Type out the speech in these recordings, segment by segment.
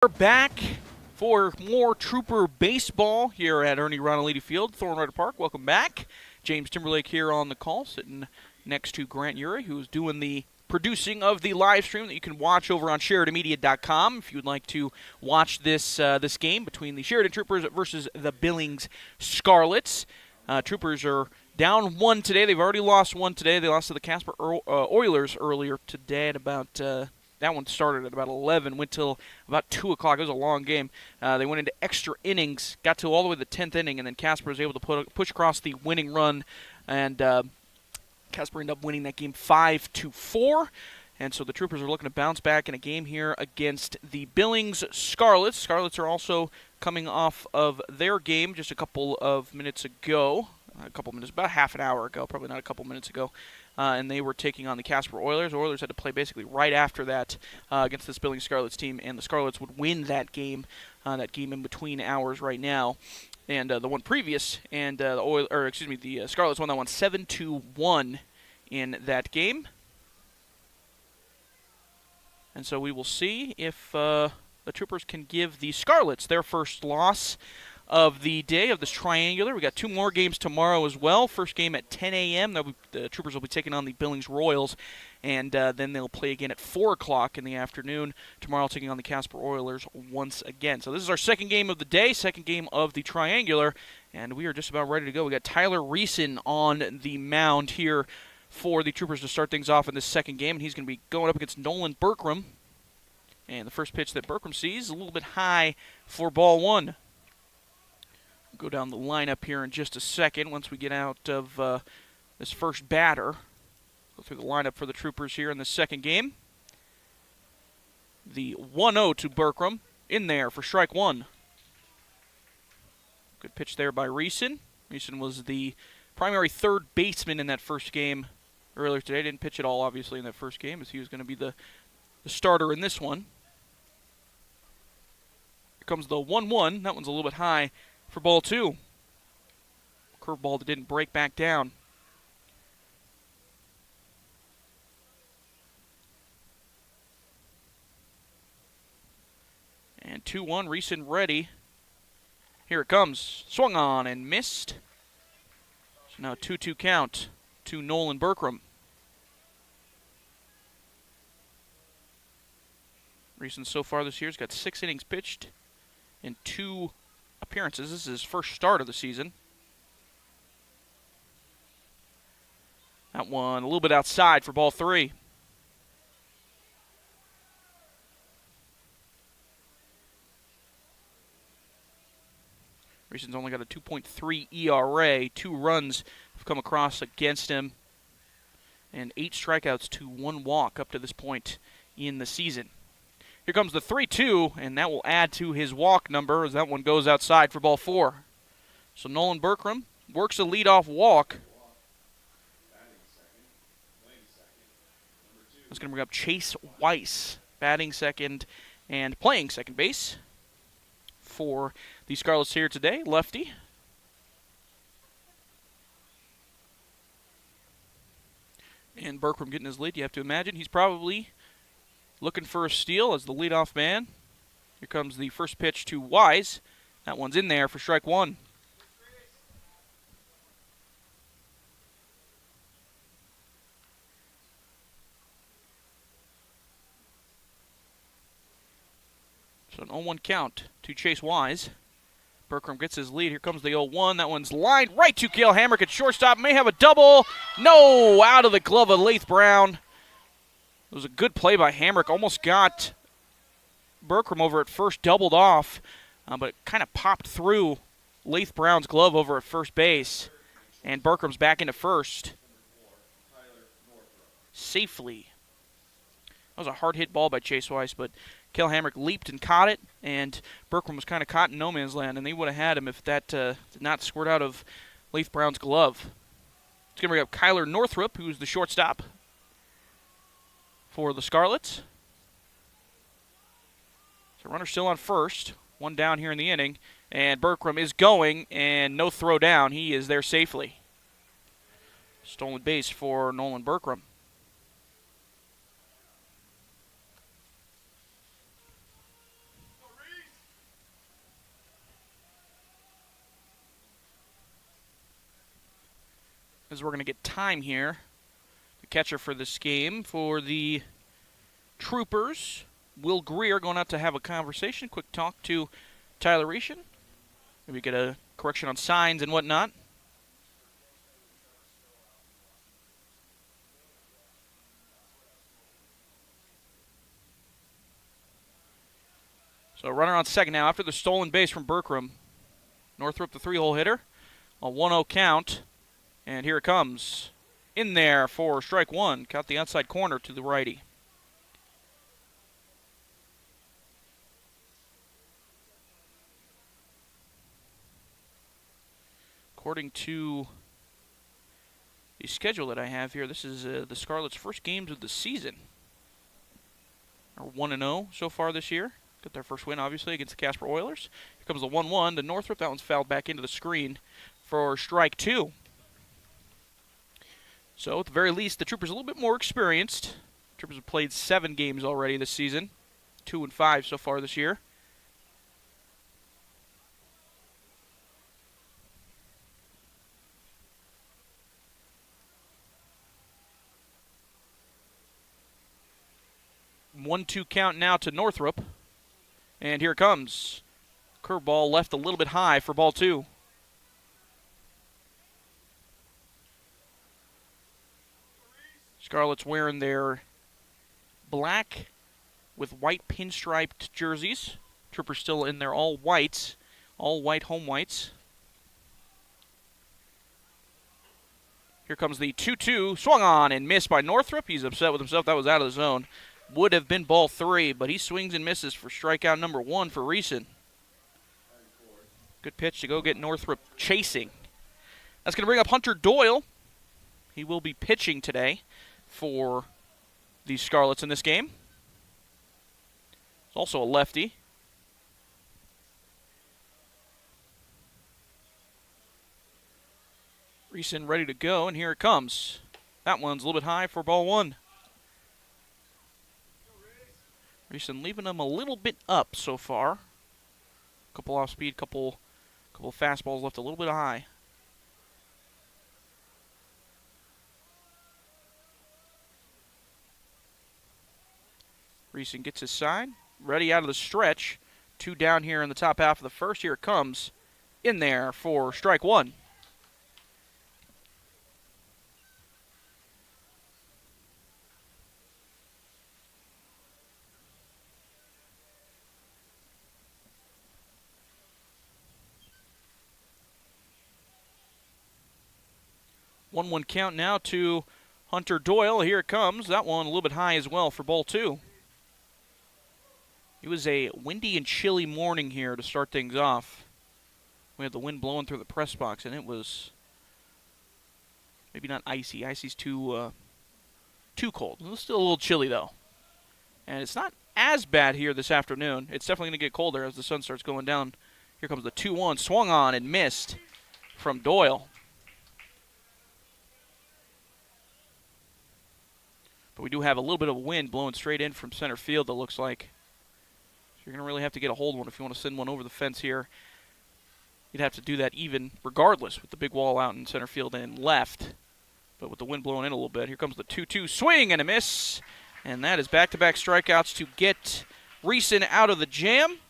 We're back for more Trooper baseball here at Ernie Ronaliti Field, Thornrider Park. Welcome back. James Timberlake here on the call, sitting next to Grant Urey, who's doing the producing of the live stream that you can watch over on SheridanMedia.com if you'd like to watch this game between the Sheridan Troopers versus the Billings Scarlets. Troopers are down one today. They've already lost one today. They lost to the Casper Oilers earlier today at about that one started at about 11, went till about 2 o'clock. It was a long game. They went into extra innings, got to all the way to the 10th inning, and then Casper was able to push across the winning run, and Casper ended up winning that game 5-4. And so the Troopers are looking to bounce back in a game here against the Billings Scarlets. Scarlets are also coming off of their game just a couple of minutes ago. About half an hour ago, probably not a couple minutes ago. And they were taking on the Casper Oilers. The Oilers had to play basically right after that against this Billings Scarlets team, and the Scarlets would win that game in between hours right now. And the one previous, and the Scarlets won that one 7-1 in that game. And so we will see if the Troopers can give the Scarlets their first loss of the day of this triangular. We got 2 more games tomorrow as well. First game at 10 a.m. The Troopers will be taking on the Billings Royals, and then they'll play again at 4 o'clock in the afternoon tomorrow, taking on the Casper Oilers once again. So this is our second game of the day, second game of the triangular, and we are just about ready to go. We got Tyler Reeson on the mound here for the Troopers to start things off in this second game, and he's going to be going up against Nolan Berkram. And the first pitch that Berkram sees is a little bit high for ball one. Go down the lineup here in just a second once we get out of this first batter. Go through the lineup for the Troopers here in the second game. The 1-0 to Berkram in there for strike one. Good pitch there by Reeson. Reeson was the primary third baseman in that first game earlier today. Didn't pitch at all, obviously, in that first game, as he was going to be the starter in this one. Here comes the 1-1. That one's a little bit high for ball two. Curveball that didn't break back down. And 2-1, Reeson ready. Here it comes. Swung on and missed. So now 2-2 count to Nolan Berkram. Reeson so far this year has got 6 innings pitched in 2 appearances. This is his first start of the season. That one a little bit outside for ball 3. Reeson's only got a 2.3 ERA. 2 runs have come across against him, and 8 strikeouts to 1 walk up to this point in the season. Here comes the 3-2, and that will add to his walk number as that one goes outside for ball 4. So Nolan Berkram works a leadoff walk. That's going to bring up Chase Weiss, batting second and playing second base for the Scarlets here today, lefty. And Berkram getting his lead. You have to imagine he's probably looking for a steal as the leadoff man. Here comes the first pitch to Wise. That one's in there for strike one. So an 0-1 count to Chase Wise. Berkram gets his lead. Here comes the 0-1. That one's lined right to Cale Hamrick at shortstop. May have a double. No, out of the glove of Lath Brown. It was a good play by Hamrick. Almost got Berkram over at first, doubled off, but it kind of popped through Lath Brown's glove over at first base. And Berkram's back into first safely. That was a hard hit ball by Chase Weiss, but Cale Hamrick leaped and caught it, and Berkram was kind of caught in no man's land, and they would have had him if that did not squirt out of Lath Brown's glove. It's going to bring up Kyler Northrup, who's the shortstop for the Scarlets. So runner still on first, 1 down here in the inning, and Berkram is going, and no throw down. He is there safely. Stolen base for Nolan Berkram. as we're going to get time here. The catcher for this game for the Troopers, Will Greer, going out to have a conversation, quick talk to Tyler Reishan. Maybe get a correction on signs and whatnot. So runner on second now after the stolen base from Berkram. Northrop, the 3-hole hitter. A 1-0 count. And here it comes. In there for strike one. Caught the outside corner to the righty. According to the schedule that I have here, this is the Scarlets' first games of the season. Are 1-0 so far this year. Got their first win, obviously, against the Casper Oilers. Here comes the 1-1 to Northrop. That one's fouled back into the screen for strike two. So, at the very least, the Troopers a little bit more experienced. Troopers have played 7 games already this season. 2-5 so far this year. One-two count now to Northrop. And here it comes. Curveball left a little bit high for ball two. Scarlets wearing their black with white pinstriped jerseys. Troopers still in their all white home whites. Here comes the 2-2. Swung on and missed by Northrop. He's upset with himself. That was out of the zone. Would have been ball 3, but he swings and misses for strikeout number 1 for Reeson. Good pitch to go get Northrop chasing. That's going to bring up Hunter Doyle. He will be pitching today for the Scarlets in this game. He's also a lefty. Reeson ready to go, and here it comes. That one's a little bit high for ball 1. Reeson leaving them a little bit up so far. Couple off speed, couple fastballs left a little bit high. Reeson gets his sign, ready out of the stretch. 2 down here in the top half of the first. Here it comes. In there for strike 1. One count now to Hunter Doyle. Here it comes. That one a little bit high as well for ball 2. It was a windy and chilly morning here to start things off. We had the wind blowing through the press box, and it was maybe not icy. Icy's too cold. It was still a little chilly, though. And it's not as bad here this afternoon. It's definitely going to get colder as the sun starts going down. Here comes the 2-1. Swung on and missed from Doyle. But we do have a little bit of wind blowing straight in from center field, it looks like. So you're going to really have to get a hold of one if you want to send one over the fence here. You'd have to do that even regardless with the big wall out in center field and left. But with the wind blowing in a little bit, here comes the 2-2 swing and a miss. And that is back-to-back strikeouts to get Reeson out of the jam.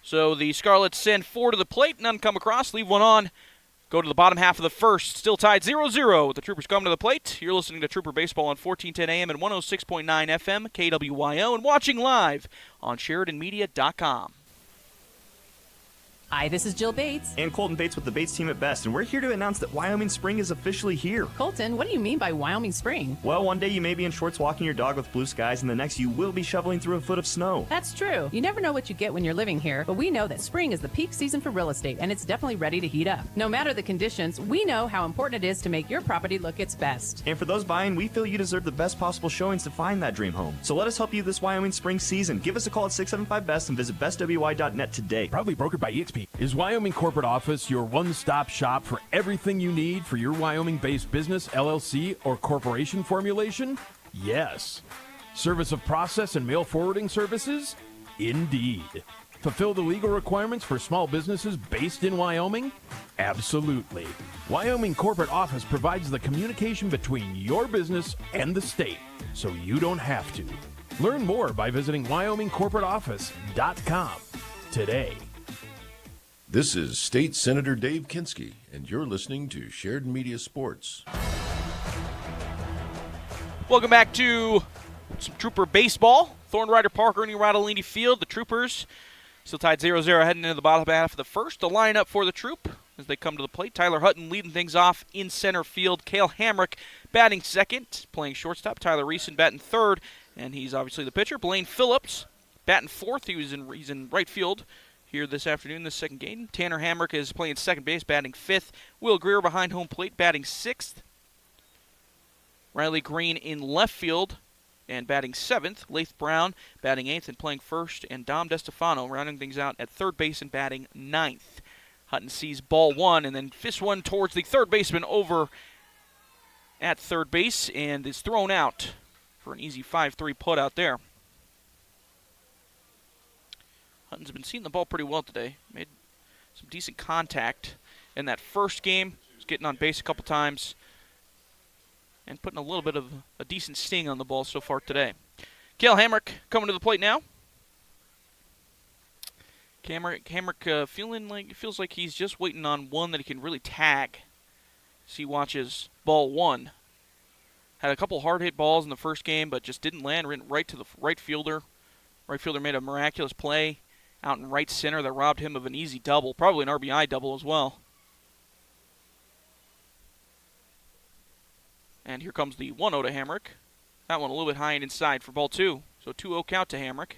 So the Scarlets send 4 to the plate. None come across. Leave one on. Go to the bottom half of the first. Still tied 0-0 with the Troopers coming to the plate. You're listening to Trooper Baseball on 1410 AM and 106.9 FM, KWYO, and watching live on SheridanMedia.com. Hi, this is Jill Bates. And Colton Bates with the Bates team at Best, and we're here to announce that Wyoming Spring is officially here. Colton, what do you mean by Wyoming Spring? Well, one day you may be in shorts walking your dog with blue skies, and the next you will be shoveling through a foot of snow. That's true. You never know what you get when you're living here, but we know that spring is the peak season for real estate, and it's definitely ready to heat up. No matter the conditions, we know how important it is to make your property look its best. And for those buying, we feel you deserve the best possible showings to find that dream home. So let us help you this Wyoming Spring season. Give us a call at 675-BEST and visit bestwy.net today. Proudly brokered by eXp. Is Wyoming Corporate Office your one-stop shop for everything you need for your Wyoming-based business, LLC, or corporation formulation? Yes. Service of process and mail forwarding services? Indeed. Fulfill the legal requirements for small businesses based in Wyoming? Absolutely. Wyoming Corporate Office provides the communication between your business and the state, so you don't have to. Learn more by visiting WyomingCorporateOffice.com today. This is State Senator Dave Kinski, and you're listening to Sheridan Media Sports. Welcome back to some Trooper baseball. Thorn Rider Park, Ernie Rodolini Field. The Troopers still tied 0-0 heading into the bottom half of the first. The lineup for the Troop as they come to the plate. Tyler Hutton leading things off in center field. Cale Hamrick batting second, playing shortstop. Tyler Reeson batting third, and he's obviously the pitcher. Blaine Phillips batting fourth. He's in right field here this afternoon, this second game. Tanner Hamrick is playing second base, batting fifth. Will Greer behind home plate, batting sixth. Riley Green in left field and batting seventh. Lath Brown batting eighth and playing first. And Dom DeStefano rounding things out at third base and batting ninth. Hutton sees ball one and then fists one towards the third baseman over at third base and is thrown out for an easy 5-3 put out there. Hutton's been seeing the ball pretty well today. Made some decent contact in that first game. Was getting on base a couple times and putting a little bit of a decent sting on the ball so far today. Cale Hamrick coming to the plate now. Hamrick feels like he's just waiting on one that he can really tag as he watches ball one. Had a couple hard hit balls in the first game, but just didn't land. Went right to the right fielder. Right fielder made a miraculous play out in right center that robbed him of an easy double, probably an RBI double as well. And here comes the 1-0 to Hamrick. That one a little bit high and inside for ball two. So 2-0 count to Hamrick.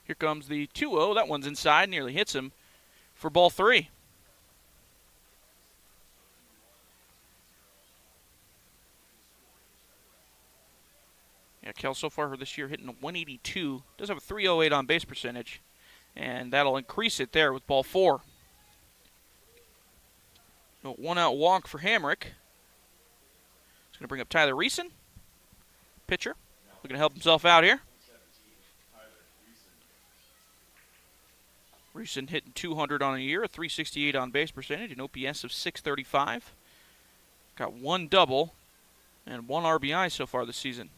Here comes the 2-0. That one's inside, nearly hits him for ball three. Yeah, Kel so far this year hitting a 182. Does have a 308 on base percentage, and that'll increase it there with ball four. So 1-out walk for Hamrick. He's going to bring up Tyler Reeson, pitcher. Looking to help himself out here. Reeson hitting 200 on a year, a 368 on base percentage, an OPS of 635. Got one double and one RBI so far this season.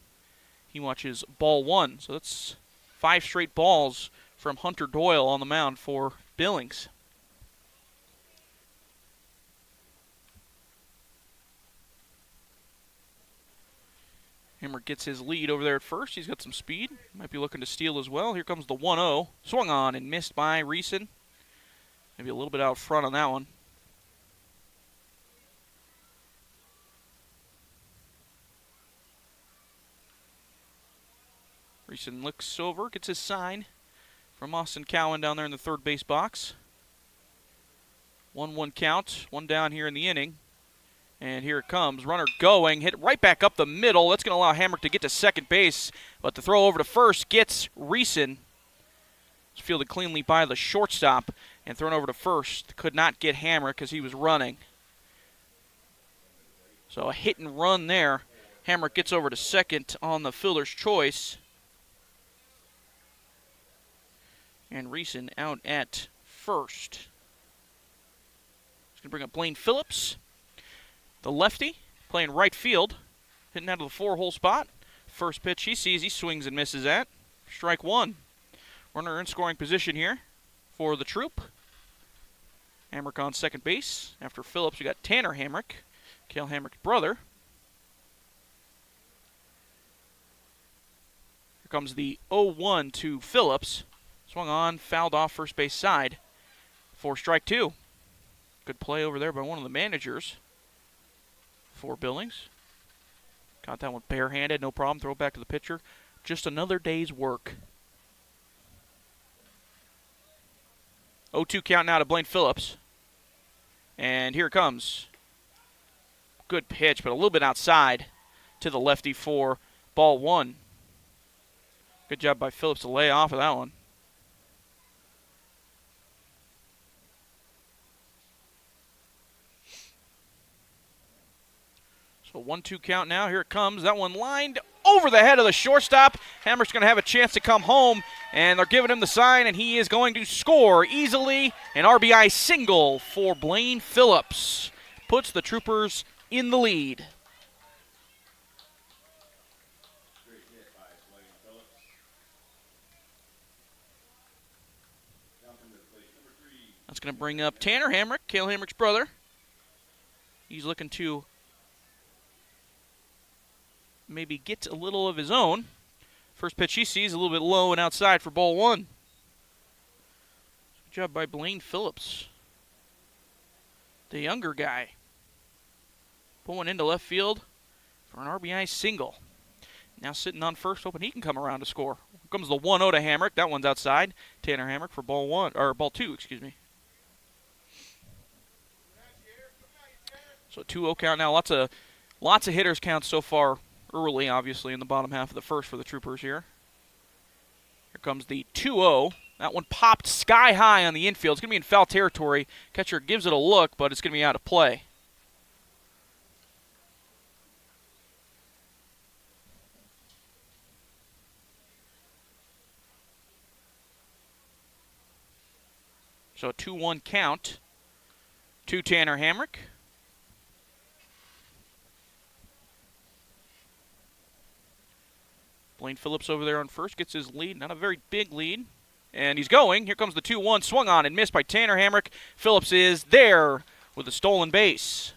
He watches ball one, so that's 5 straight balls from Hunter Doyle on the mound for Billings. Hammer gets his lead over there at first. He's got some speed. Might be looking to steal as well. Here comes the 1-0. Swung on and missed by Reeson. Maybe a little bit out front on that one. Reeson looks over, gets his sign from Austin Cowan down there in the third base box. 1-1 count, one down here in the inning. And here it comes, runner going, hit right back up the middle. That's going to allow Hamrick to get to second base, but the throw over to first gets Reeson. It's fielded cleanly by the shortstop and thrown over to first. Could not get Hamrick because he was running. So a hit and run there. Hamrick gets over to second on the fielder's choice. And Reeson out at first. He's going to bring up Blaine Phillips. The lefty, playing right field, hitting out of the 4-hole spot. First pitch he sees, he swings and misses at. Strike one. Runner in scoring position here for the Troop. Hamrick on second base. After Phillips, we got Tanner Hamrick, Cale Hamrick's brother. Here comes the 0-1 to Phillips. Swung on, fouled off first base side for strike two. Good play over there by one of the managers for Billings. Got that one barehanded, no problem. Throw it back to the pitcher. Just another day's work. 0-2 count now to Blaine Phillips. And here it comes. Good pitch, but a little bit outside to the lefty for ball one. Good job by Phillips to lay off of that one. So 1-2 count now. Here it comes. That one lined over the head of the shortstop. Hamrick's going to have a chance to come home, and they're giving him the sign, and he is going to score easily. An RBI single for Blaine Phillips. Puts the Troopers in the lead. That's going to bring up Tanner Hamrick, Cale Hamrick's brother. He's looking to maybe get a little of his own. First pitch he sees a little bit low and outside for ball one. Good job by Blaine Phillips, the younger guy. Pulling into left field for an RBI single. Now sitting on first, hoping he can come around to score. Here comes the 1-0 to Hamrick. That one's outside. Tanner Hamrick for ball two, excuse me. So 2-0 count now. Lots of hitters count so far early, obviously, in the bottom half of the first for the Troopers here. Here comes the 2-0. That one popped sky high on the infield. It's going to be in foul territory. Catcher gives it a look, but it's going to be out of play. So a 2-1 count to Tanner Hamrick. Blaine Phillips over there on first gets his lead. Not a very big lead. And he's going. Here comes the 2-1. Swung on and missed by Tanner Hamrick. Phillips is there with a stolen base.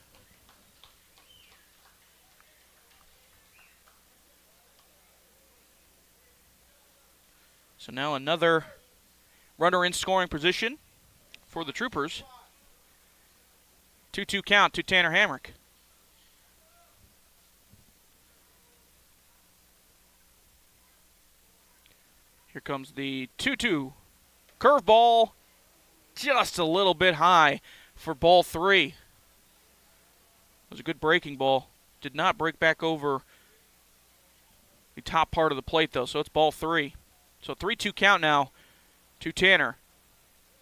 So now another runner in scoring position for the Troopers. 2-2 count to Tanner Hamrick. Here comes the 2-2. Curveball just a little bit high for ball three. It was a good breaking ball. Did not break back over the top part of the plate, though, so it's ball three. So 3-2 count now to Tanner.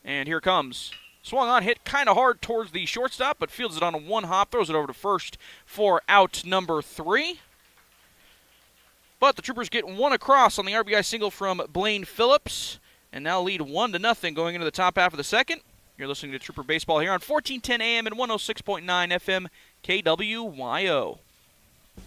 And here comes. Swung on, hit kind of hard towards the shortstop, but fields it on a one hop, throws it over to first for out number 3. But the Troopers get one across on the RBI single from Blaine Phillips, and now lead 1-0 going into the top half of the second. You're listening to Trooper Baseball here on 1410 AM and 106.9 FM KWYO.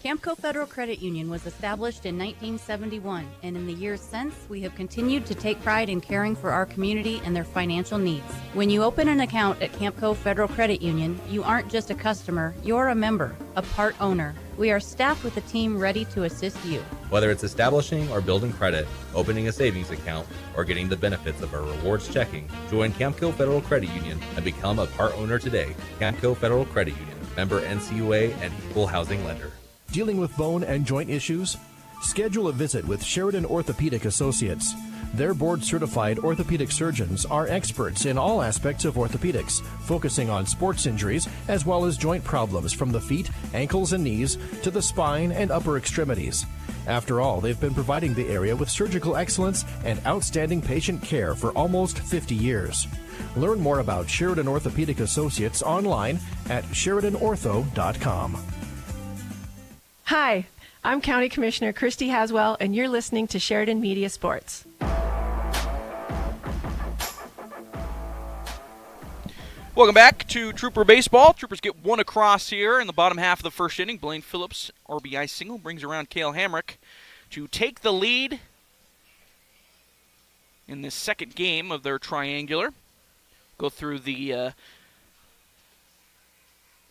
Camco Federal Credit Union was established in 1971, and in the years since, we have continued to take pride in caring for our community and their financial needs. When you open an account at Camco Federal Credit Union, you aren't just a customer, you're a member, a part owner. We are staffed with a team ready to assist you. Whether it's establishing or building credit, opening a savings account, or getting the benefits of our rewards checking, join Camco Federal Credit Union and become a part owner today. Camco Federal Credit Union, member NCUA and equal housing lender. Dealing with bone and joint issues? Schedule a visit with Sheridan Orthopedic Associates. Their board-certified orthopedic surgeons are experts in all aspects of orthopedics, focusing on sports injuries as well as joint problems from the feet, ankles, and knees to the spine and upper extremities. After all, they've been providing the area with surgical excellence and outstanding patient care for almost 50 years. Learn more about Sheridan Orthopedic Associates online at SheridanOrtho.com. Hi, I'm County Commissioner Christy Haswell, and you're listening to Sheridan Media Sports. Welcome back to Trooper Baseball. Troopers get one across here in the bottom half of the first inning. Blaine Phillips, RBI single, brings around Cale Hamrick to take the lead in this second game of their triangular. Go through the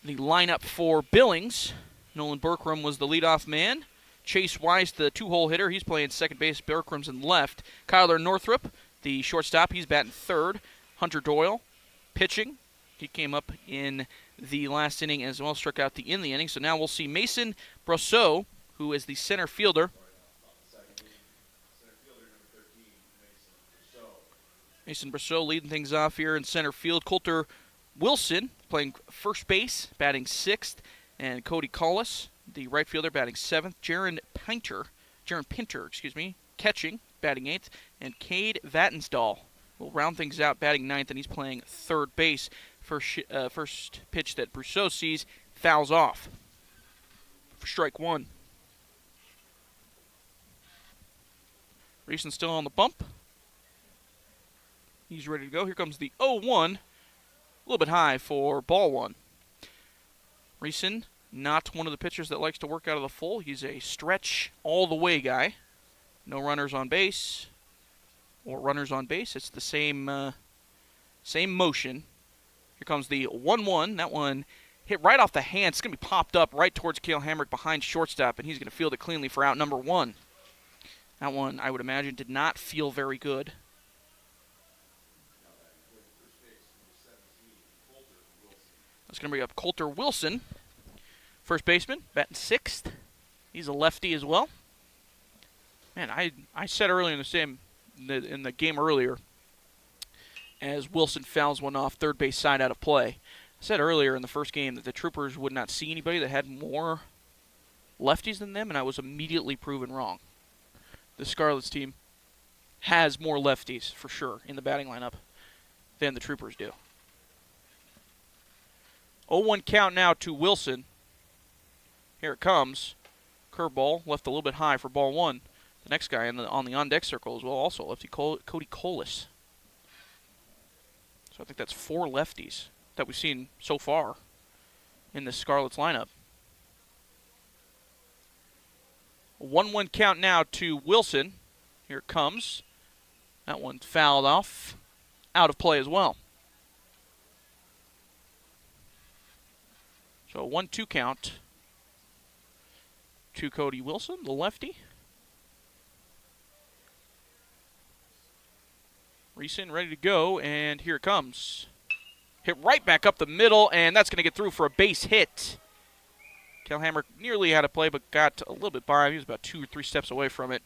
lineup for Billings. Nolan Berkram was the leadoff man. Chase Weiss, the two-hole hitter, he's playing second base. Berkram's in left. Kyler Northrup, the shortstop, he's batting third. Hunter Doyle, pitching. He came up in the last inning as well, struck out in the inning. So now we'll see Mason Brosseau, who is the center fielder. Mason Brosseau leading things off here in center field. Coulter Wilson playing first base, batting sixth. And Cody Collis, the right fielder, batting seventh. Jaron Pinter, catching, batting eighth. And Cade Vattensdahl will round things out, batting ninth, and he's playing third base. First pitch that Brousseau sees fouls off. for strike one. Reason's still on the bump. He's ready to go. Here comes the 0-1. A little bit high for ball one. Reason, not one of the pitchers that likes to work out of the full. He's a stretch all the way guy. No runners on base or runners on base. It's the same motion. Here comes the 1-1. That one hit right off the hand. It's going to be popped up right towards Cale Hamrick behind shortstop, and he's going to field it cleanly for out number one. That one, I would imagine, did not feel very good. That's going to bring up Coulter Wilson, first baseman, batting sixth. He's a lefty as well. Man, I said earlier in the game earlier, as Wilson fouls one off third base side out of play. I said earlier in the first game that the Troopers would not see anybody that had more lefties than them, and I was immediately proven wrong. The Scarlets team has more lefties, for sure, in the batting lineup than the Troopers do. 0-1 count now to Wilson. Here it comes. Curveball left a little bit high for ball one. The next guy on the on-deck circle as well, also lefty Cody Colas. So I think that's 4 lefties that we've seen so far in the Scarlets lineup. 1-1 count now to Wilson. Here it comes. That one fouled off. Out of play as well. So a 1-2 count to Cody Wilson, the lefty. Reason ready to go, and here it comes. Hit right back up the middle, and that's going to get through for a base hit. Kelhammer nearly had a play, but got a little bit by. He was about 2 or 3 steps away from it.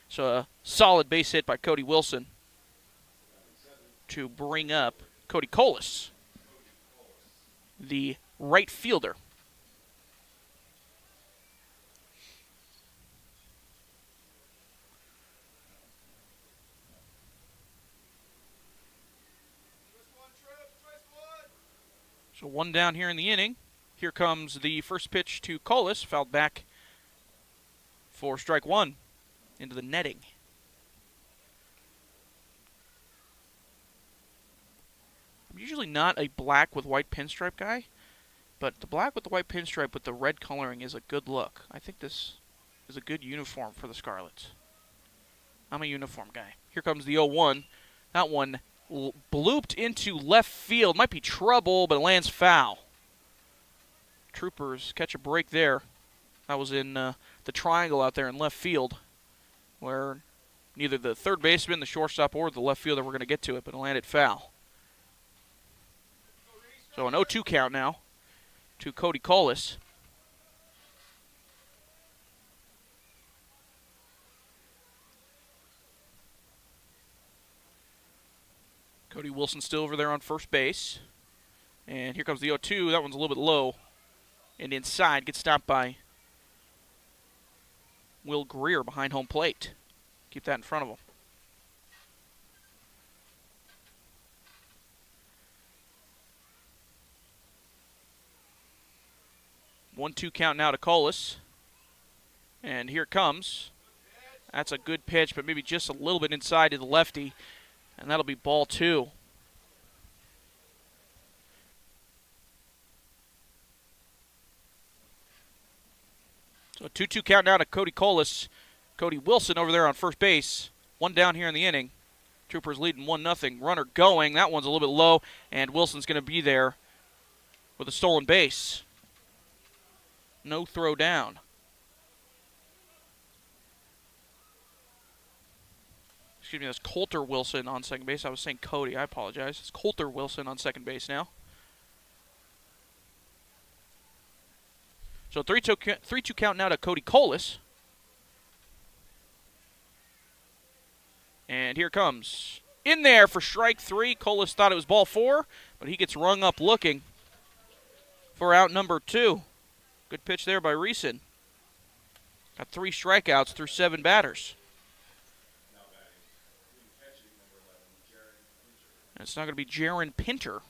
So a solid base hit by Cody Wilson to bring up Cody Colas, the right fielder. So 1 down here in the inning. Here comes the first pitch to Colas, fouled back for strike 1 into the netting. I'm usually not a black with white pinstripe guy, but the black with the white pinstripe with the red coloring is a good look. I think this is a good uniform for the Scarlets. I'm a uniform guy. Here comes the 0-1. That one blooped into left field. Might be trouble, but it lands foul. Troopers catch a break there. That was in the triangle out there in left field, where neither the third baseman, the shortstop, or the left fielder were going to get to it, but it landed foul. So an 0-2 count now to Cody Colas. Cody Wilson still over there on first base. And here comes the 0-2. That one's a little bit low. And inside, gets stopped by Will Greer behind home plate. Keep that in front of him. One-two count now to Colas. And here it comes. That's a good pitch, but maybe just a little bit inside to the lefty. And that'll be ball 2. So a 2-2 count now to Cody Colas. Cody Wilson over there on first base. 1 down here in the inning. Troopers leading 1-0. Runner going. That one's a little bit low, and Wilson's going to be there with a stolen base. No throw down. Excuse me, that's Coulter Wilson on second base. I was saying Cody. I apologize. It's Coulter Wilson on second base now. So 3-2 count now to Cody Colas. And here comes. In there for strike 3. Colas thought it was ball 4, but he gets rung up looking for out number 2. Good pitch there by Reason. Got 3 strikeouts through 7 batters. And it's not going to be Jaron Pinter,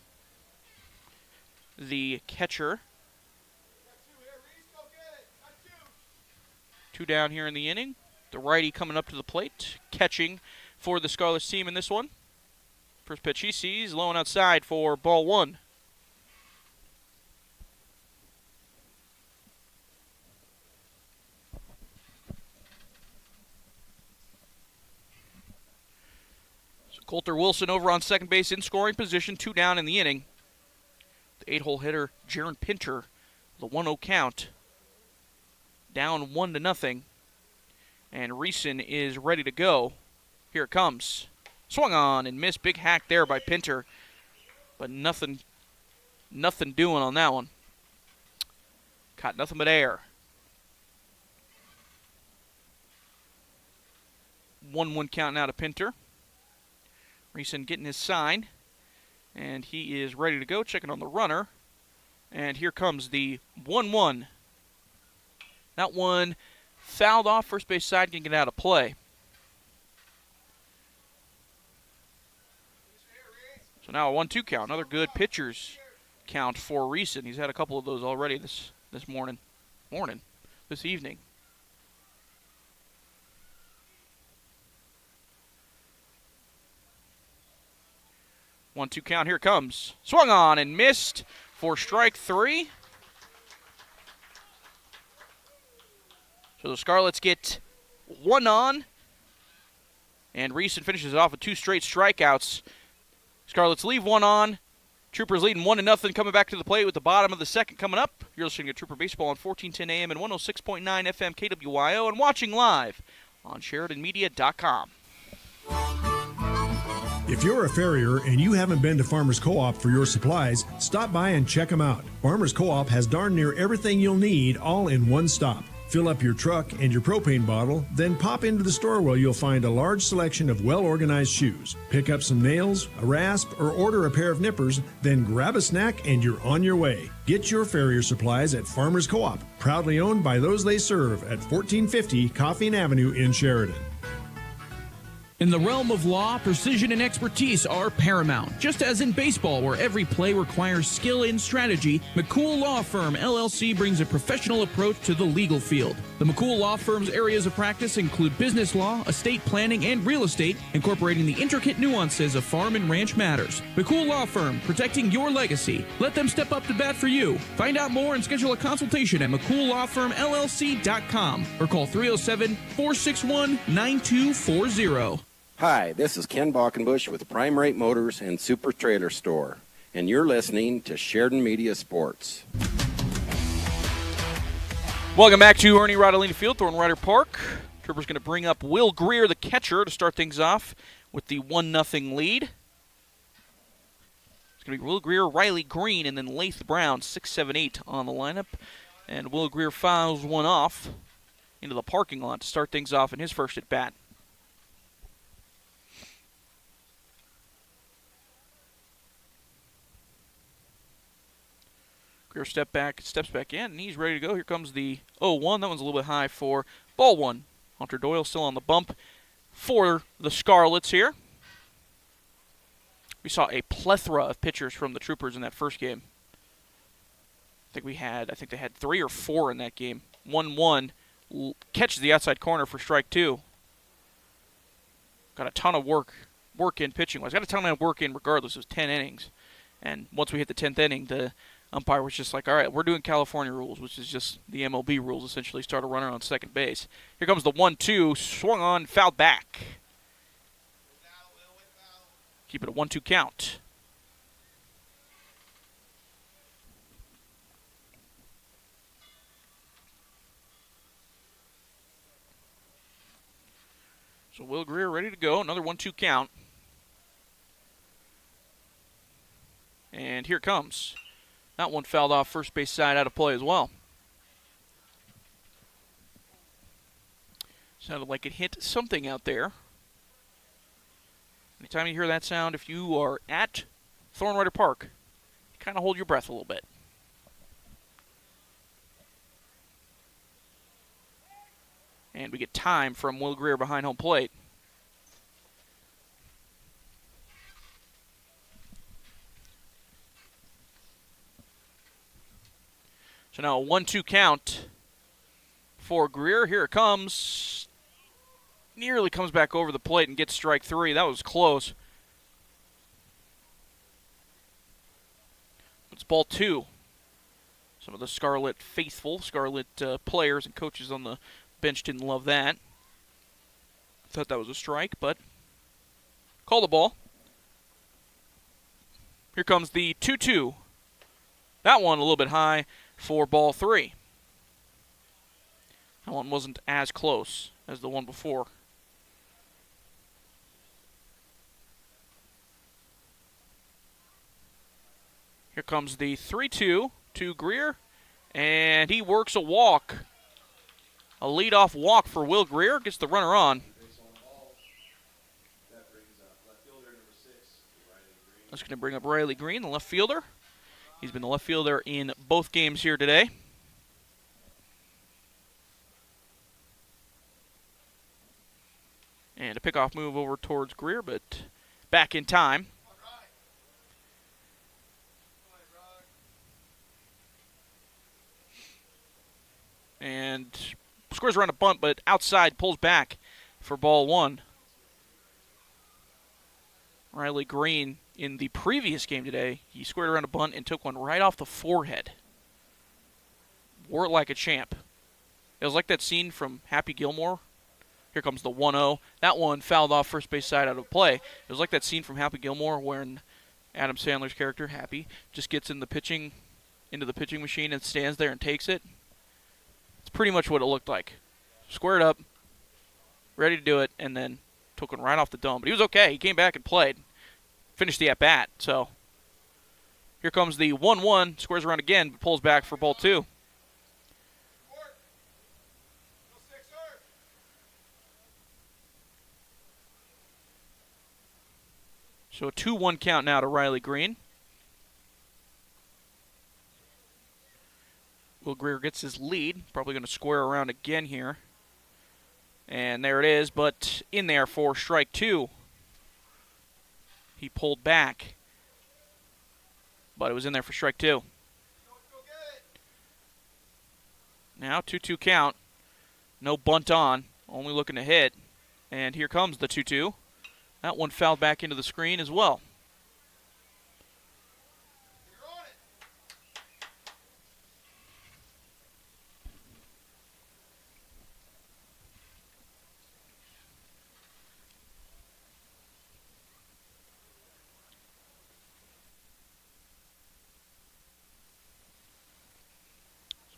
the catcher. 2 down here in the inning. The righty coming up to the plate, catching for the Scarlets team in this one. First pitch he sees, low and outside for ball 1. So Coulter Wilson over on second base in scoring position, 2 down in the inning. The 8-hole hitter, Jaron Pinter, the 1-0 count, down 1-0. And Reeson is ready to go. Here it comes. Swung on and missed. Big hack there by Pinter. But nothing doing on that one. Caught nothing but air. 1-1 count now to Pinter. Reeson getting his sign. And he is ready to go. Checking on the runner. And here comes the 1-1. That one fouled off. First base side can get out of play. So now a 1-2 count. Another good pitcher's count for Reeson. He's had a couple of those already this evening. One-two count. Here it comes. Swung on and missed for strike 3. So the Scarlets get 1 on, and Reeson finishes it off with 2 straight strikeouts. Scarlets leave 1 on. Troopers leading 1-0, coming back to the plate with the bottom of the second coming up. You're listening to Trooper Baseball on 1410 AM and 106.9 FM KWYO and watching live on SheridanMedia.com. If you're a farrier and you haven't been to Farmers Co-op for your supplies, stop by and check them out. Farmers Co-op has darn near everything you'll need all in one stop. Fill up your truck and your propane bottle, then pop into the store where you'll find a large selection of well-organized shoes. Pick up some nails, a rasp, or order a pair of nippers, then grab a snack and you're on your way. Get your farrier supplies at Farmers Co-op, proudly owned by those they serve at 1450 Coffeen Avenue in Sheridan. In the realm of law, precision and expertise are paramount. Just as in baseball, where every play requires skill and strategy, McCool Law Firm, LLC brings a professional approach to the legal field. The McCool Law Firm's areas of practice include business law, estate planning, and real estate, incorporating the intricate nuances of farm and ranch matters. McCool Law Firm, protecting your legacy. Let them step up to bat for you. Find out more and schedule a consultation at McCoolLawFirmLLC.com or call 307-461-9240. Hi, this is Ken Balkenbush with Prime Rate Motors and Super Trailer Store, and you're listening to Sheridan Media Sports. Welcome back to Ernie Rodolini Field, Thornton Rider Park. Troopers going to bring up Will Greer, the catcher, to start things off with the 1-0 lead. It's going to be Will Greer, Riley Green, and then Lath Brown, 6, 7, 8 on the lineup. And Will Greer fouls one off into the parking lot to start things off in his first at-bat. Greer steps back in, and he's ready to go. Here comes the 0-1. That one's a little bit high for ball 1. Hunter Doyle still on the bump for the Scarlets here. We saw a plethora of pitchers from the Troopers in that first game. I think they had 3 or 4 in that game. 1-1 catches the outside corner for strike 2. Got a ton of work in pitching-wise. Got a ton of work in regardless. It was 10 innings. And once we hit the 10th inning, the umpire was just like, all right, we're doing California rules, which is just the MLB rules, essentially. Start a runner on second base. Here comes the 1-2. Swung on, fouled back. Keep it a 1-2 count. So Will Greer ready to go. Another 1-2 count. And here it comes. That one fouled off first base side, out of play as well. Sounded like it hit something out there. Anytime you hear that sound, if you are at Thornton Rider Park, kind of hold your breath a little bit. And we get time from Will Greer behind home plate. So now a 1-2 count for Greer. Here it comes. Nearly comes back over the plate and gets strike 3. That was close. It's ball 2. Some of the Scarlet faithful, Scarlet players and coaches on the bench didn't love that. Thought that was a strike, but call the ball. Here comes the 2-2. That one a little bit high for ball 3. That one wasn't as close as the one before. Here comes the 3-2 to Greer, and he works a walk. A leadoff walk for Will Greer, gets the runner on. That's going to bring up Riley Green, the left fielder. He's been the left fielder in both games here today. And a pickoff move over towards Greer, but back in time. And squares around a bunt, but outside, pulls back for ball 1. Riley Green, in the previous game today, he squared around a bunt and took one right off the forehead. Wore it like a champ. It was like that scene from Happy Gilmore. Here comes the 1-0. That one fouled off first base side out of play. It was like that scene from Happy Gilmore when Adam Sandler's character, Happy, just gets into the pitching machine and stands there and takes it. It's pretty much what it looked like. Squared up, ready to do it, and then took one right off the dome. But he was okay. He came back and played. Finished the at-bat. So here comes the 1-1. Squares around again, but pulls back for ball 2. So a 2-1 count now to Riley Green. Will Greer gets his lead. Probably going to square around again here. And there it is, but in there for strike 2. He pulled back, but it was in there for strike 2. Now 2-2 count. No bunt on, only looking to hit. And here comes the 2-2. That one fouled back into the screen as well.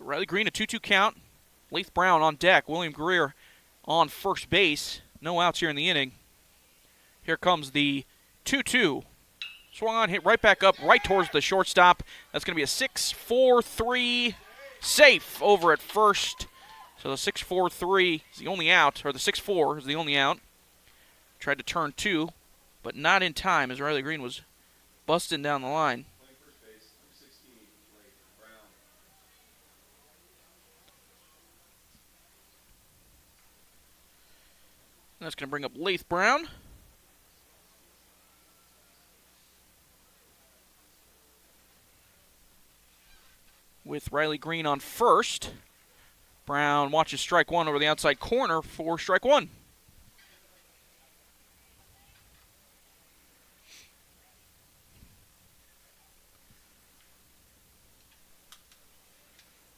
Riley Green, a 2-2 count. Leith Brown on deck. William Greer on first base. No outs here in the inning. Here comes the 2-2. Swung on, hit right back up, right towards the shortstop. That's going to be a 6-4-3 safe over at first. So the 6-4-3 is the only out, or the 6-4 is the only out. Tried to turn 2, but not in time as Riley Green was busting down the line. And that's going to bring up Leith Brown. With Riley Green on first. Brown watches strike 1 over the outside corner for strike 1.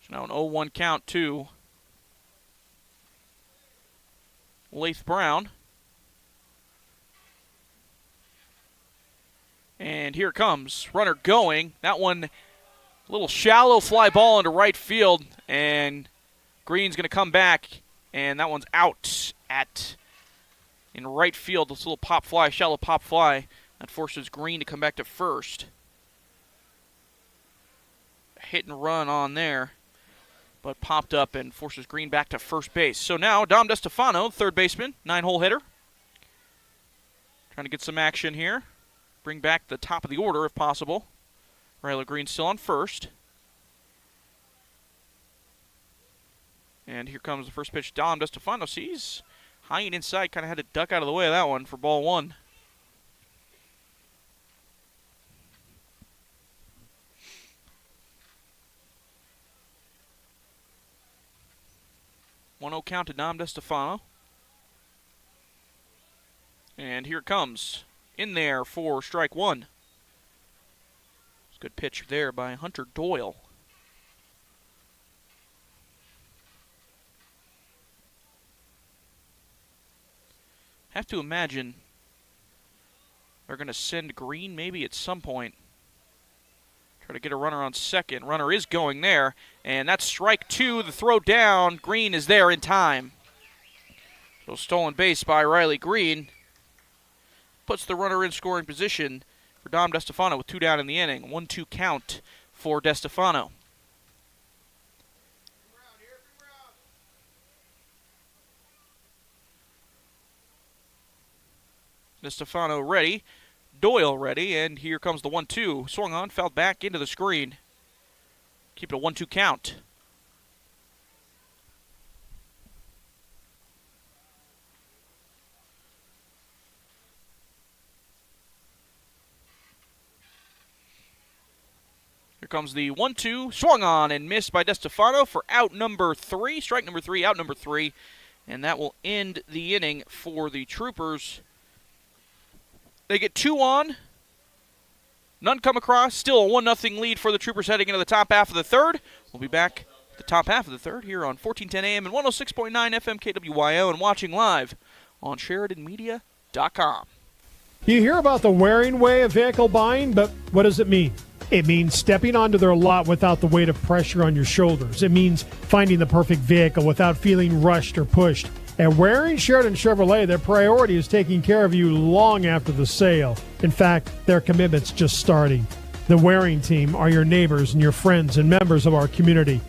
So now an 0-1 count to Leith Brown. And here it comes. Runner going. That one, a little shallow fly ball into right field. And Green's going to come back. And that one's out in right field. This little pop fly, shallow pop fly, that forces Green to come back to first. Hit and run on there, but popped up and forces Green back to first base. So now Dom DeStefano, third baseman, 9-hole hitter. Trying to get some action here. Bring back the top of the order if possible. Riley Green still on first. And here comes the first pitch. Dom DeStefano sees high and inside. Kind of had to duck out of the way of that one for ball 1. 1-0 count to Dom DeStefano. And here it comes. In there for strike one. It's a good pitch there by Hunter Doyle. Have to imagine they're going to send Green maybe at some point. Try to get a runner on second. Runner is going there, and that's strike two. The throw down. Green is there in time. So stolen base by Riley Green. Puts the runner in scoring position for Dom DeStefano with 2 down in the inning. 1-2 count for DeStefano. DeStefano ready. Doyle ready, and here comes the 1-2. Swung on, fouled back into the screen. Keep it a 1-2 count. Here comes the 1-2. Swung on and missed by DeStefano for out number 3. Strike number 3, out number 3. And that will end the inning for the Troopers. They get 2 on. None come across. Still a 1-0 lead for the Troopers heading into the top half of the third. We'll be back at the top half of the third here on 1410 AM and 106.9 FM KWYO and watching live on SheridanMedia.com. You hear about the wearing way of vehicle buying, but what does it mean? It means stepping onto their lot without the weight of pressure on your shoulders. It means finding the perfect vehicle without feeling rushed or pushed. At Waring Sheridan Chevrolet, their priority is taking care of you long after the sale. In fact, their commitment's just starting. The Waring team are your neighbors and your friends and members of our community.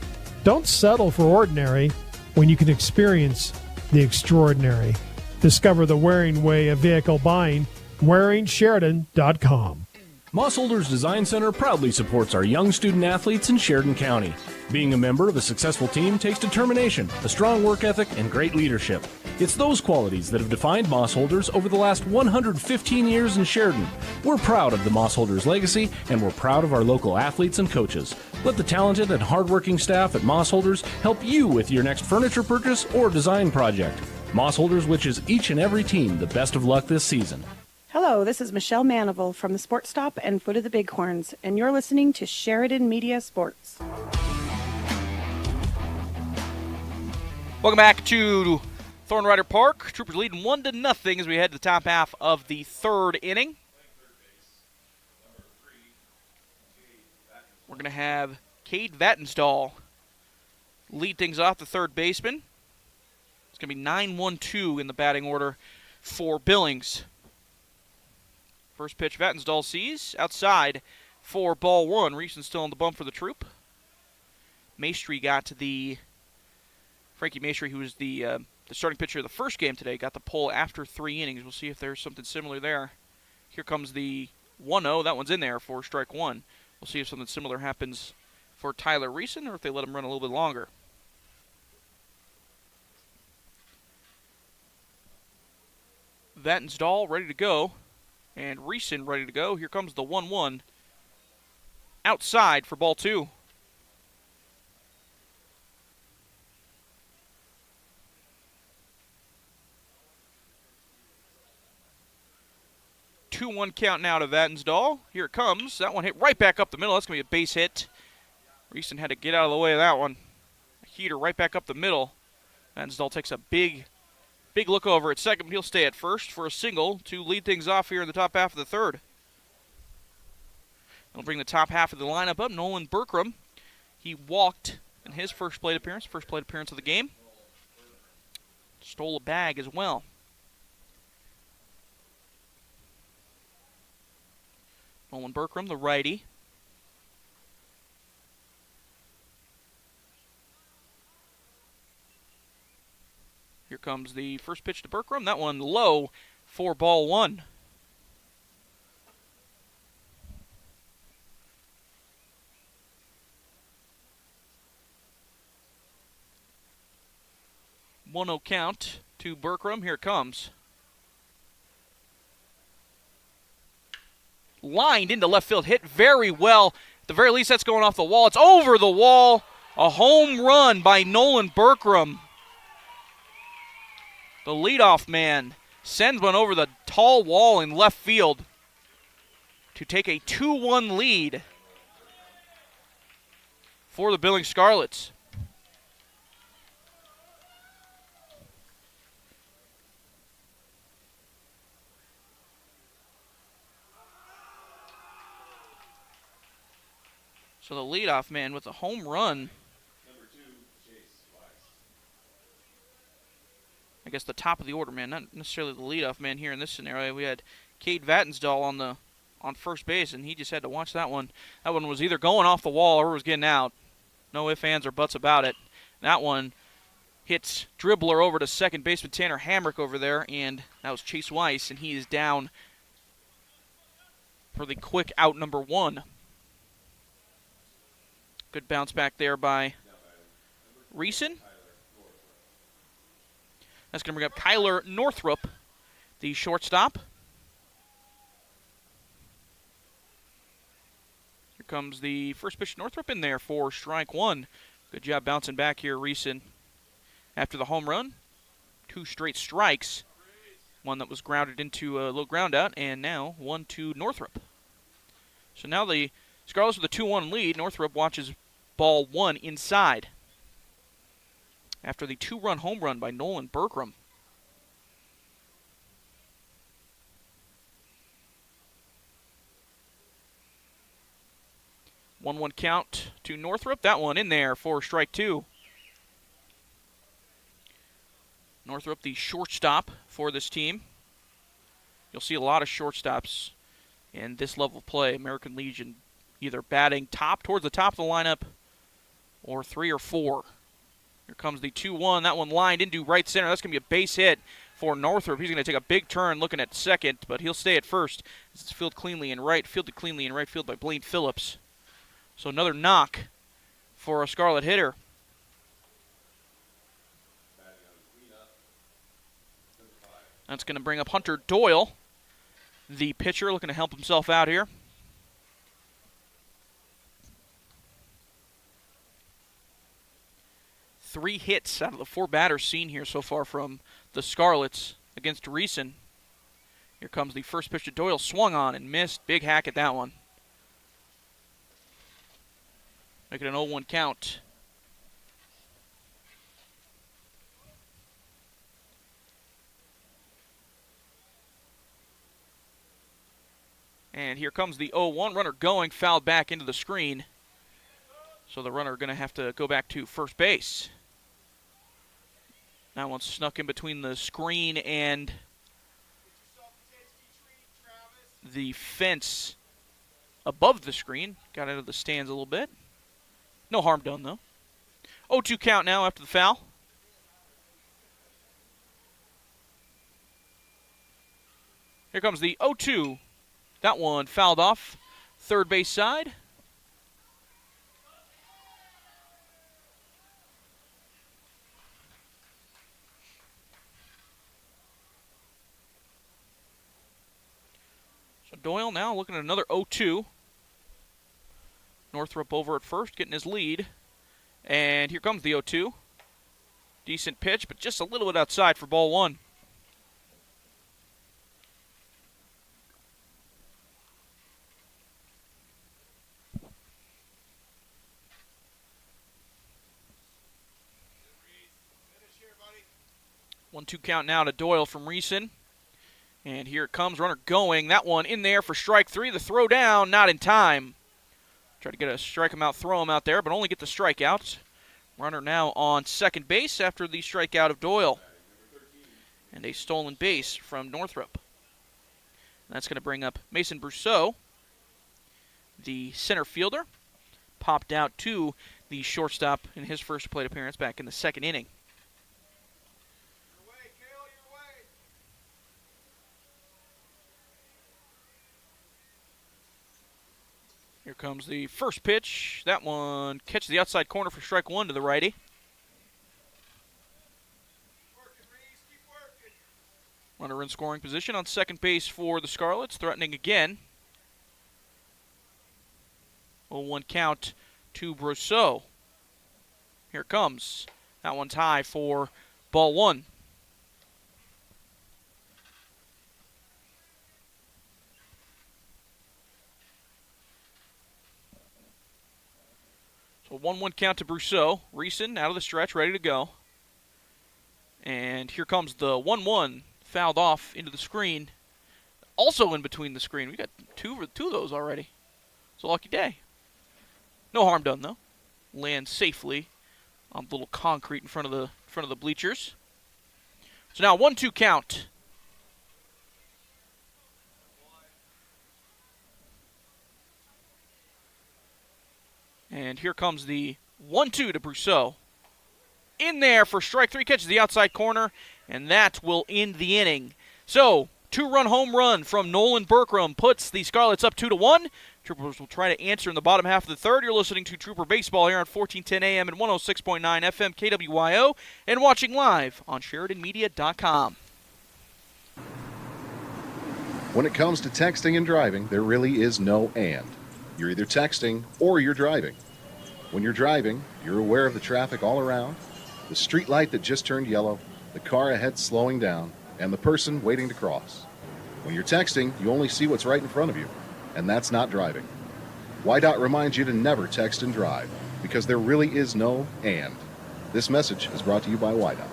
Don't settle for ordinary when you can experience the extraordinary. Discover the Waring way of vehicle buying, WaringSheridan.com. Moss Holders Design Center proudly supports our young student athletes in Sheridan County. Being a member of a successful team takes determination, a strong work ethic, and great leadership. It's those qualities that have defined Moss Holders over the last 115 years in Sheridan. We're proud of the Moss Holders legacy, and we're proud of our local athletes and coaches. Let the talented and hardworking staff at Moss Holders help you with your next furniture purchase or design project. Moss Holders wishes each and every team the best of luck this season. Hello, this is Michelle Manival from the Sports Stop and Foot of the Bighorns, and you're listening to Sheridan Media Sports. Welcome back to Thorn Rider Park. Troopers leading 1-0 as we head to the top half of the third inning. We're going to have Cade Vatnsdahl lead things off, the third baseman. It's going to be 9-1-2 in the batting order for Billings. First pitch, Vatnsdahl sees outside for ball one. Reeson's still on the bump for the Troop. Maestri got to the Frankie Maestri, who was the starting pitcher of the first game today, got the pull after 3 innings. We'll see if there's something similar there. Here comes the 1-0. That one's in there for strike one. We'll see if something similar happens for Tyler Reeson or if they let him run a little bit longer. Vatnsdahl ready to go. And Reeson ready to go. Here comes the 1-1. Outside for ball two. Two 2-1 count now to Vatnsdahl. Here it comes. That one hit right back up the middle. That's going to be a base hit. Reeson had to get out of the way of that one. A heater right back up the middle. Vatnsdahl takes a big look over at second, but he'll stay at first for a single to lead things off here in the top half of the third. They'll bring the top half of the lineup up. Nolan Berkram, he walked in his first plate appearance of the game. Stole a bag as well. Nolan Berkram, the righty. Here comes the first pitch to Berkram. That one low for ball one. One-oh count to Berkram. Here it comes. Lined into left field. Hit very well. At the very least, that's going off the wall. It's over the wall. A home run by Nolan Berkram. The leadoff man sends one over the tall wall in left field to take a 2-1 lead for the Billings Scarlets. So the leadoff man with a home run. I guess the top of the order man, not necessarily the leadoff man here in this scenario. We had Cade Vattensdahl on first base, and he just had to watch that one. That one was either going off the wall or was getting out. No ifs, ands, or buts about it. That one hits dribbler over to second baseman Tanner Hamrick over there, and that was Chase Weiss, and he is down for the quick out number 1. Good bounce back there by Reeson. That's going to bring up Kyler Northrup, the shortstop. Here comes the first pitch Northrup in there for strike 1. Good job bouncing back here, Reeson. After the home run, 2 straight strikes. One that was grounded into a little ground out, and now 1-2 Northrup. So now the Scarlets with a 2-1 lead. Northrup watches ball 1 inside after the 2-run home run by Nolan Bergram. One count to Northrup. That one in there for strike 2. Northrup, the shortstop for this team. You'll see a lot of shortstops in this level of play. American Legion either batting towards the top of the lineup or 3 or 4. Here comes the 2-1. That one lined into right center. That's going to be a base hit for Northrup. He's going to take a big turn looking at second, but he'll stay at first. It's fielded cleanly in right field by Blaine Phillips. So another knock for a Scarlet hitter. That's going to bring up Hunter Doyle, the pitcher, looking to help himself out here. Three hits out of the 4 batters seen here so far from the Scarlets against Reeson. Here comes the first pitch to Doyle, swung on and missed. Big hack at that one. Make it an 0-1 count. And here comes the 0-1. Runner going, fouled back into the screen. So the runner going to have to go back to first base. That one snuck in between the screen and the fence above the screen. Got out of the stands a little bit. No harm done, though. 0-2 count now after the foul. Here comes the 0-2. That one fouled off third base side. So Doyle now looking at another 0-2. Northrup over at first, getting his lead. And here comes the 0-2. Decent pitch, but just a little bit outside for ball 1. One-two count now to Doyle from Reeson. And here it comes, runner going. That one in there for strike 3. The throw down, not in time. Try to get a strike him out, throw him out there, but only get the strikeout. Runner now on second base after the strikeout of Doyle. And a stolen base from Northrup. And that's going to bring up Mason Brousseau, the center fielder. Popped out to the shortstop in his first plate appearance back in the second inning. Here comes the first pitch. That one catches the outside corner for strike 1 to the righty. Runner in scoring position on second base for the Scarlets, threatening again. 0-1 count to Brousseau. Here it comes. That one's high for ball 1. 1-1 count to Brousseau. Reeson out of the stretch, ready to go. And here comes the 1-1, fouled off into the screen. Also in between the screen. We got two of those already. It's a lucky day. No harm done, though. Lands safely on the little concrete in front of the bleachers. So now 1-2 count. And here comes the 1-2 to Brousseau. In there for strike three, catches the outside corner, and that will end the inning. So, 2-run home run from Nolan Berkram puts the Scarlets up 2-1. Troopers will try to answer in the bottom half of the third. You're listening to Trooper Baseball here on 1410 AM and 106.9 FM KWYO and watching live on SheridanMedia.com. When it comes to texting and driving, there really is no and. You're either texting or you're driving. When you're driving, you're aware of the traffic all around, the street light that just turned yellow, the car ahead slowing down, and the person waiting to cross. When you're texting, you only see what's right in front of you, and that's not driving. YDOT reminds you to never text and drive, because there really is no and. This message is brought to you by YDOT.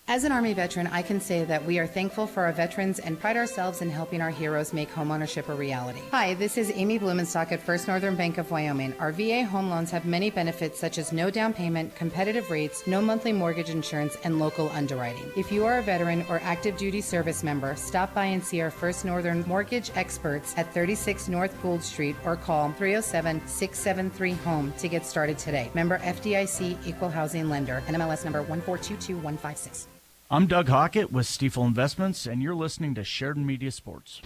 As an Army veteran, I can say that we are thankful for our veterans and pride ourselves in helping our heroes make homeownership a reality. Hi, this is Amy Blumenstock at First Northern Bank of Wyoming. Our VA home loans have many benefits such as no down payment, competitive rates, no monthly mortgage insurance, and local underwriting. If you are a veteran or active duty service member, stop by and see our First Northern mortgage experts at 36 North Gould Street or call 307-673-HOME to get started today. Member FDIC Equal Housing Lender, NMLS number 1422156. I'm Doug Hockett with Stiefel Investments, and you're listening to Sheridan Media Sports.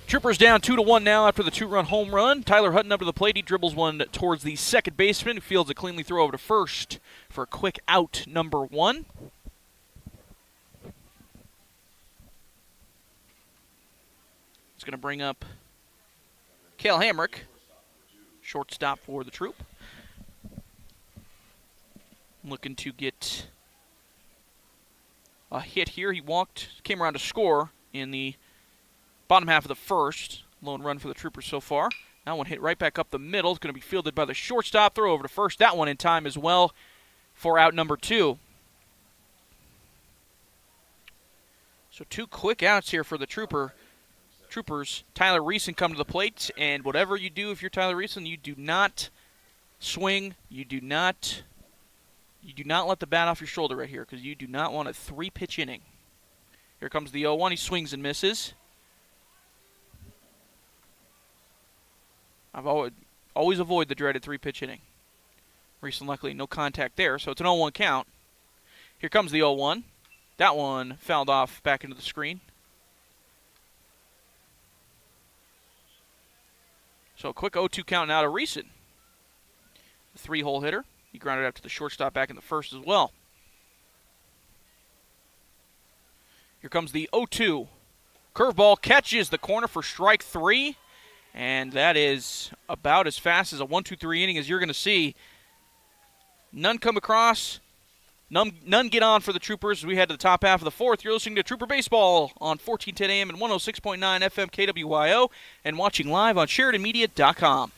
Troopers down 2-1 now after the 2-run home run. Tyler Hutton up to the plate. He dribbles one towards the second baseman, who fields a cleanly throw over to first for a quick out, number 1. It's going to bring up Cale Hamrick, shortstop for the Troop. Looking to get a hit here. He came around to score in the bottom half of the first. Lone run for the Troopers so far. That one hit right back up the middle. It's going to be fielded by the shortstop. Throw over to first. That one in time as well for out number 2. So 2 quick outs here for the Troopers. Tyler Reeson come to the plate, and whatever you do if you're Tyler Reeson, you do not swing. You do not let the bat off your shoulder right here because you do not want a 3-pitch inning. Here comes the 0-1. He swings and misses. I've always avoid the dreaded 3-pitch inning. Recently, luckily, no contact there, so it's an 0-1 count. Here comes the 0-1. That one fouled off back into the screen. So a quick 0-2 count now to Reeson. The 3-hole hitter. He grounded out to the shortstop back in the first as well. Here comes the 0-2. Curveball catches the corner for strike 3. And that is about as fast as a 1-2-3 inning as you're going to see. None come across. None get on for the Troopers as we head to the top half of the fourth. You're listening to Trooper Baseball on 1410 AM and 106.9 FM KWYO and watching live on SheridanMedia.com.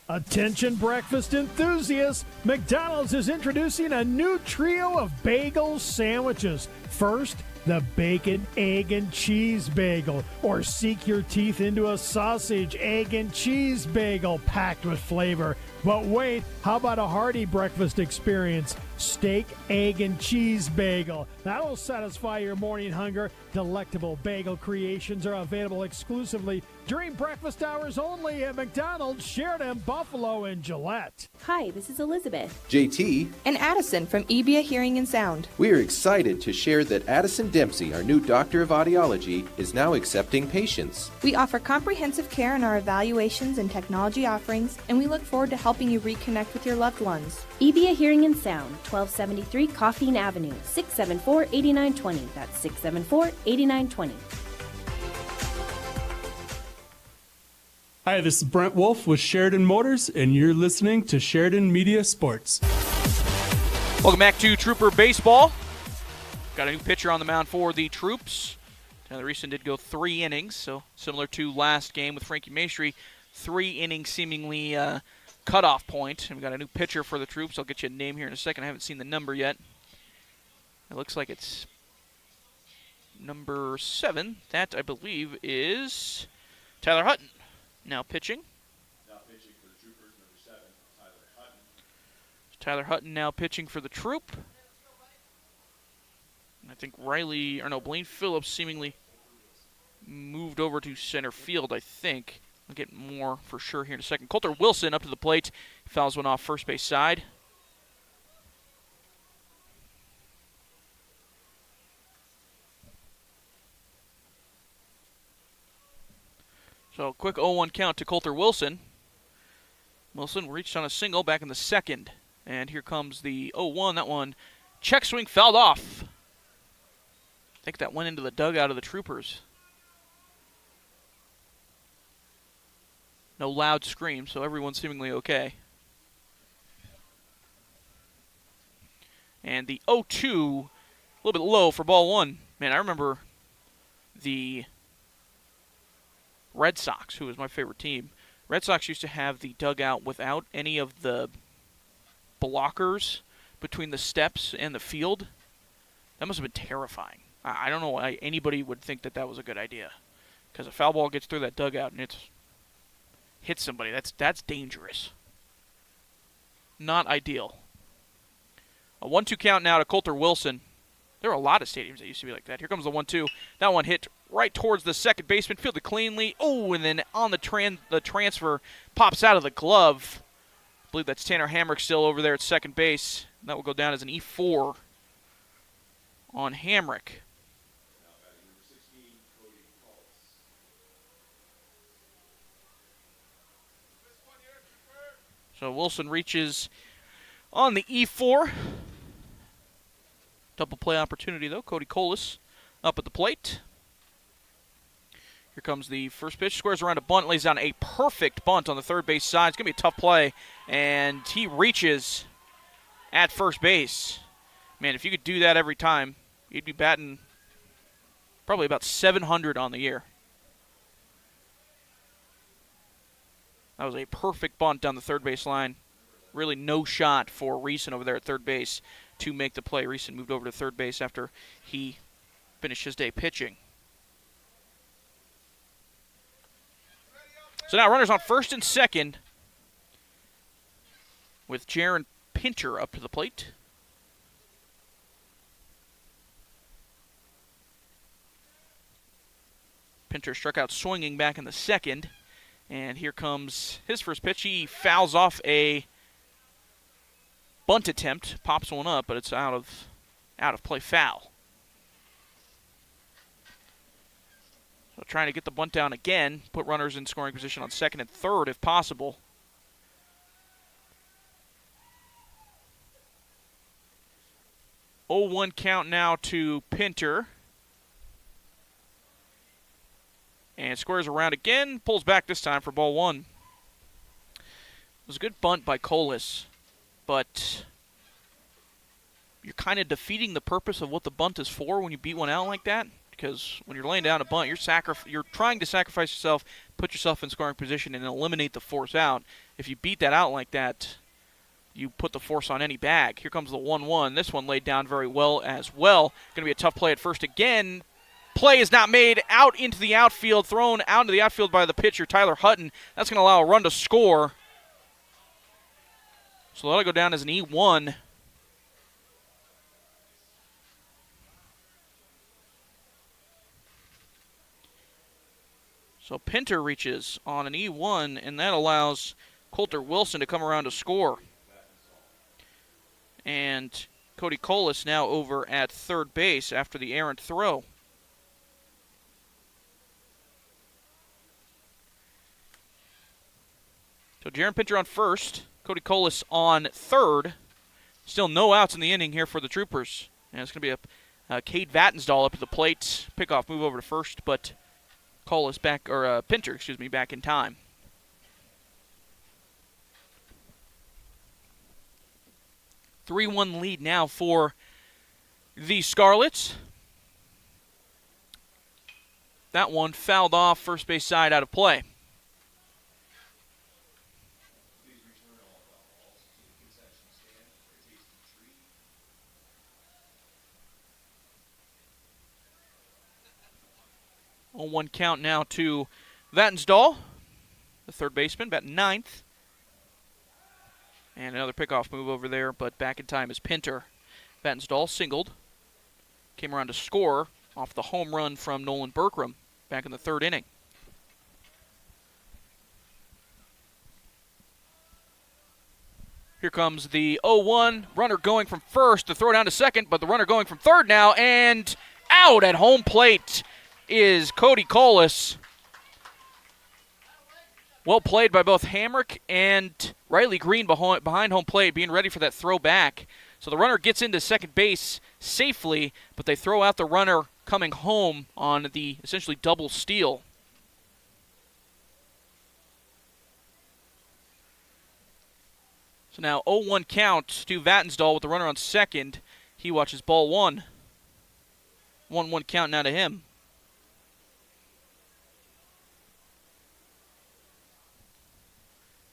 Attention breakfast enthusiasts, McDonald's is introducing a new trio of bagel sandwiches. First, the bacon, egg, and cheese bagel, or sink your teeth into a sausage, egg, and cheese bagel packed with flavor. But wait, how about a hearty breakfast experience? Steak, egg, and cheese bagel. That'll satisfy your morning hunger. Delectable bagel creations are available exclusively during breakfast hours only at McDonald's, Sheridan, Buffalo, and Gillette. Hi, this is Elizabeth. JT. And Addison from EBIA Hearing and Sound. We are excited to share that Addison Dempsey, our new doctor of audiology, is now accepting patients. We offer comprehensive care in our evaluations and technology offerings, and we look forward to helping you reconnect with your loved ones. EBIA Hearing and Sound, 1273 Coffeen Avenue, 674-8920. That's 674-8920. Hi, this is Brent Wolf with Sheridan Motors, and you're listening to Sheridan Media Sports. Welcome back to Trooper Baseball. Got a new pitcher on the mound for the Troops. Tyler Reeson did go 3 innings, so similar to last game with Frankie Maestri, 3 innings seemingly cutoff point. And we got a new pitcher for the Troops. I'll get you a name here in a second. I haven't seen the number yet. It looks like it's number 7. That, I believe, is Tyler Hutton. Now pitching. Now pitching for the Troopers, number 7, Tyler Hutton. Tyler Hutton now pitching for the Troop. I think Blaine Phillips seemingly moved over to center field, I think. I'll get more for sure here in a second. Coulter Wilson up to the plate. Fouls one off first base side. So quick 0-1 count to Coulter Wilson. Wilson reached on a single back in the second. And here comes the 0-1. That one, check swing, fouled off. I think that went into the dugout of the Troopers. No loud scream, so everyone's seemingly okay. And the 0-2, a little bit low for ball 1. Man, I remember the Red Sox, who was my favorite team. Red Sox used to have the dugout without any of the blockers between the steps and the field. That must have been terrifying. I don't know why anybody would think that was a good idea. Because a foul ball gets through that dugout and it hits somebody. That's dangerous. Not ideal. A 1-2 count now to Coulter Wilson. There are a lot of stadiums that used to be like that. Here comes the 1-2. That one hit right towards the second baseman. Fielded cleanly. Oh, and then on the transfer, pops out of the glove. I believe that's Tanner Hamrick still over there at second base. That will go down as an E4 on Hamrick. So Wilson reaches on the E4. Double play opportunity, though. Cody Colas up at the plate. Here comes the first pitch. Squares around a bunt. Lays down a perfect bunt on the third base side. It's going to be a tough play. And he reaches at first base. Man, if you could do that every time, you'd be batting probably about 700 on the year. That was a perfect bunt down the third base line. Really no shot for Reeson over there at third base to make the play. Reeson moved over to third base after he finished his day pitching. So now runners on first and second with Jaron Pinter up to the plate. Pinter struck out swinging back in the second. And here comes his first pitch. He fouls off a bunt attempt, pops one up, but it's out of play, foul. So trying to get the bunt down again, put runners in scoring position on second and third if possible. Oh, 0-1 count now to Pinter. And squares around again, pulls back this time for ball 1. It was a good bunt by Colas, but you're kind of defeating the purpose of what the bunt is for when you beat one out like that. Because when you're laying down a bunt, you're trying to sacrifice yourself, put yourself in scoring position, and eliminate the force out. If you beat that out like that, you put the force on any bag. Here comes the 1-1. This one laid down very well as well. Going to be a tough play at first again. Play is not made out into the outfield, thrown out into the outfield by the pitcher, Tyler Hutton. That's going to allow a run to score. So that'll go down as an E1. So Pinter reaches on an E1, and that allows Coulter Wilson to come around to score. And Cody Colas now over at third base after the errant throw. So Jaron Pinter on first, Cody Colas on third. Still no outs in the inning here for the Troopers. And it's going to be a Cade Vatnsdal up at the plate. Pickoff move over to first, but Colas back, or Pinter, back in time. A 3-1 lead now for the Scarlets. That one fouled off first base side out of play. On 1 count now to Vatnsdahl, the third baseman, batting ninth. And another pickoff move over there, but back in time is Pinter. Vatnsdahl singled. Came around to score off the home run from Nolan Berkram back in the third inning. Here comes the 0-1. Runner going from first to throw down to second, but the runner going from third now, and out at home plate is Cody Collis. Well played by both Hamrick and Riley Green behind home plate, being ready for that throw back. So the runner gets into second base safely, but they throw out the runner coming home on the essentially double steal. So now 0-1 count to Vatnsdahl with the runner on second. He watches ball one. 1-1 count now to him.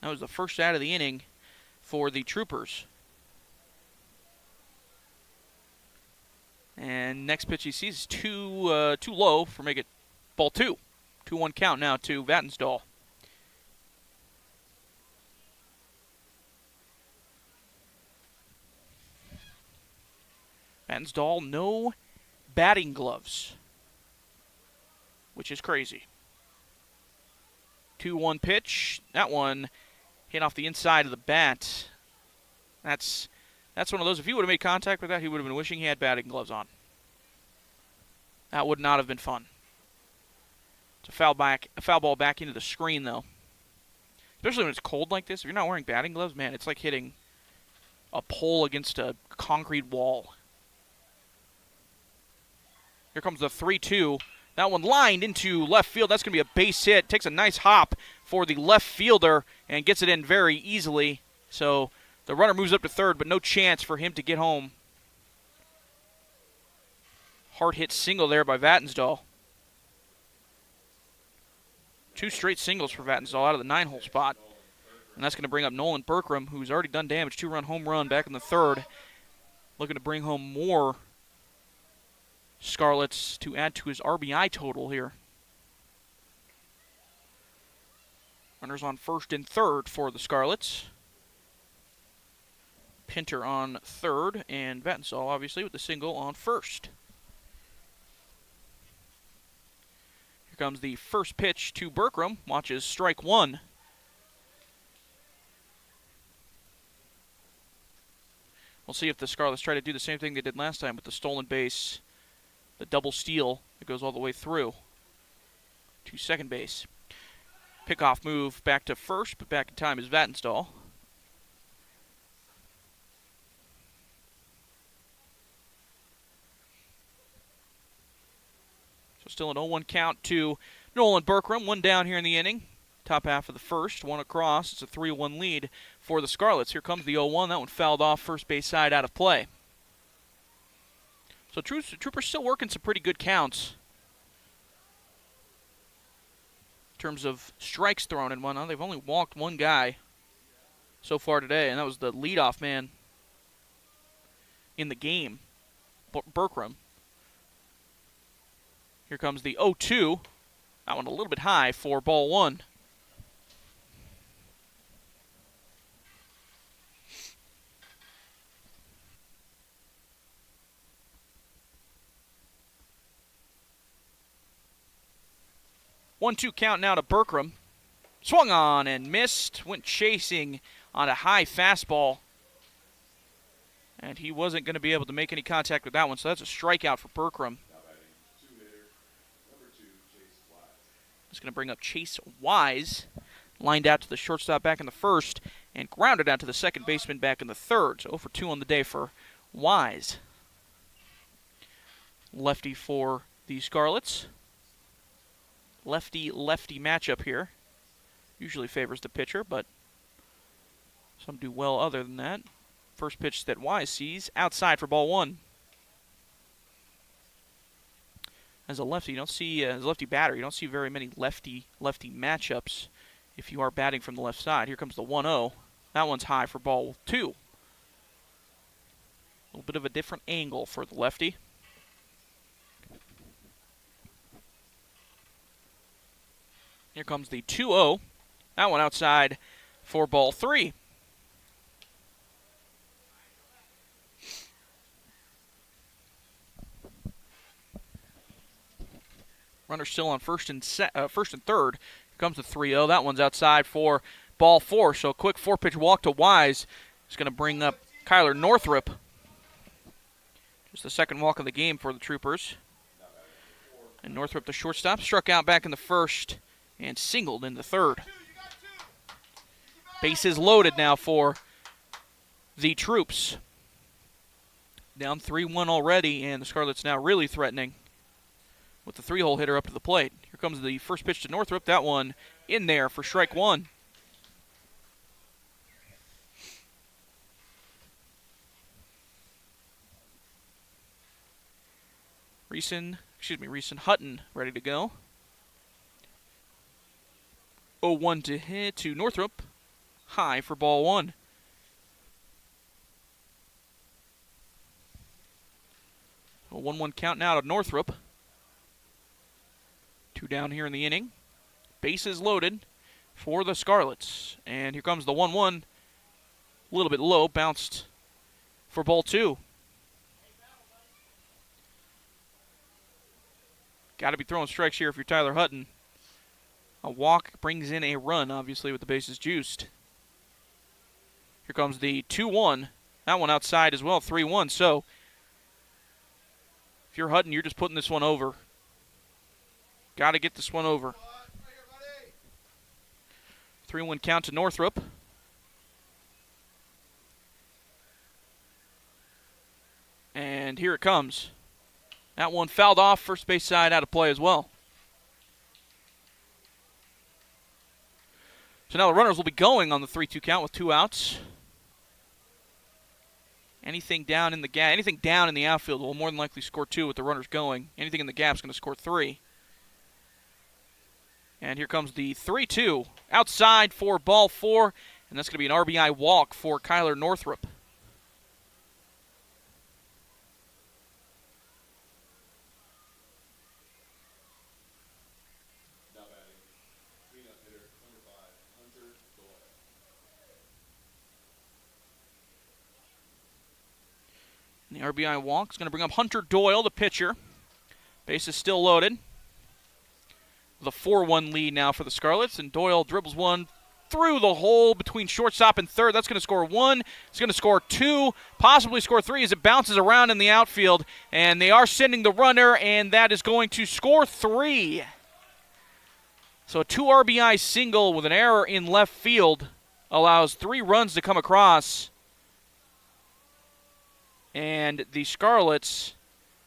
That was the first out of the inning for the Troopers. And next pitch he sees is too low for make it ball two. 2-1 count now to Vatnsdahl. Vatnsdahl, no batting gloves, which is crazy. 2-1 pitch. That one hit off the inside of the bat. That's one of those. If he would have made contact with that, he would have been wishing he had batting gloves on. That would not have been fun. It's a foul ball back into the screen, though. Especially when it's cold like this. If you're not wearing batting gloves, man, it's like hitting a pole against a concrete wall. Here comes the 3-2. That one lined into left field. That's going to be a base hit. Takes a nice hop for the left fielder and gets it in very easily. So the runner moves up to third, but no chance for him to get home. Hard hit single there by Vatnsdahl. 2 straight singles for Vatnsdahl out of the 9-hole spot. And that's going to bring up Nolan Berkram, who's already done damage. 2-run home run back in the third. Looking to bring home more Scarlets to add to his RBI total here. Runners on first and third for the Scarlets. Pinter on third, and Vatnsdahl obviously with the single on first. Here comes the first pitch to Berkram. Watches strike one. We'll see if the Scarlets try to do the same thing they did last time with the stolen base. The double steal that goes all the way through to second base. Pickoff move back to first, but back in time is Vatnsdahl. So still an 0-1 count to Nolan Berkram. 1 down here in the inning. Top half of the first, 1 across. It's a 3-1 lead for the Scarlets. Here comes the 0-1. That one fouled off first base side out of play. So Troopers still working some pretty good counts in terms of strikes thrown and whatnot. They've only walked one guy so far today, and that was the leadoff man in the game, Berkram. Here comes the 0-2. That one a little bit high for ball one. One-two count now to Berkram. Swung on and missed. Went chasing on a high fastball. And he wasn't going to be able to make any contact with that one, so that's a strikeout for Berkram. It's going to bring up Chase Wise. Lined out to the shortstop back in the first and grounded out to the second baseman back in the third. So 0 for 2 on the day for Wise. Lefty for the Scarlets. Lefty-lefty matchup here. Usually favors the pitcher, but some do well other than that. First pitch that Wise sees, outside for ball one. as a lefty. You don't see as a lefty batter. You don't see very many lefty matchups if you are batting from the left side. Here comes the 1-0. That one's high for ball 2. A little bit of a different angle for the lefty. Here comes the 2-0. That one outside for ball 3. Runner still on first and third. Here comes the 3-0. That one's outside for ball 4. So a quick 4-pitch walk to Wise is going to bring up Kyler Northrup. Just the second walk of the game for the Troopers. And Northrup, the shortstop, struck out back in the first and singled in the third. Bases loaded now for the Troops. Down 3-1 already, and the Scarlets now really threatening with the 3-hole hitter up to the plate. Here comes the first pitch to Northrup. That one in there for strike 1. Reese Hutton ready to go. 0-1 to hit to Northrup. High for ball 1. A 1-1 count now to Northrup. 2 down here in the inning. Bases loaded for the Scarlets. And here comes the 1-1. A little bit low. Bounced for ball 2. Got to be throwing strikes here if you're Tyler Hutton. A walk brings in a run, obviously, with the bases juiced. Here comes the 2-1. That one outside as well, 3-1. So, if you're Hutton, you're just putting this one over. Got to get this one over. 3-1 count to Northrup. And here it comes. That one fouled off, first base side out of play as well. So now the runners will be going on the 3-2 count with 2 outs. Anything down in the outfield will more than likely score 2 with the runners going. Anything in the gap is going to score 3. And here comes the 3-2 outside for ball 4, and that's going to be an RBI walk for Kyler Northrup. And the RBI walk is going to bring up Hunter Doyle, the pitcher. Base is still loaded. The 4-1 lead now for the Scarlets, and Doyle dribbles one through the hole between shortstop and third. That's going to score 1. It's going to score 2, possibly score 3 as it bounces around in the outfield. And they are sending the runner, and that is going to score 3. So a 2 RBI single with an error in left field allows 3 runs to come across. And the Scarlets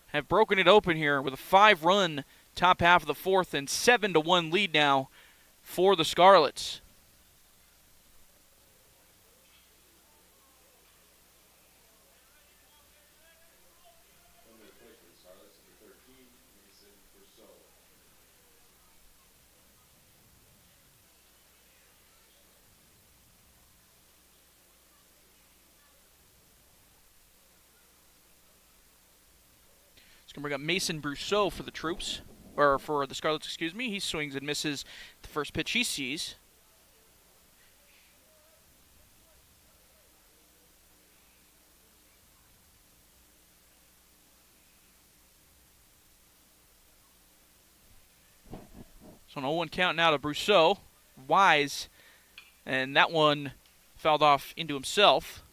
have broken it open here with a 5-run top half of the 4th and 7-1 lead now for the Scarlets. It's going to bring up Mason Brousseau for the Troops. Or for the Scarlets, excuse me. He swings and misses the first pitch he sees. So an 0-1 count now to Brousseau. Wise. And that one fouled off into himself.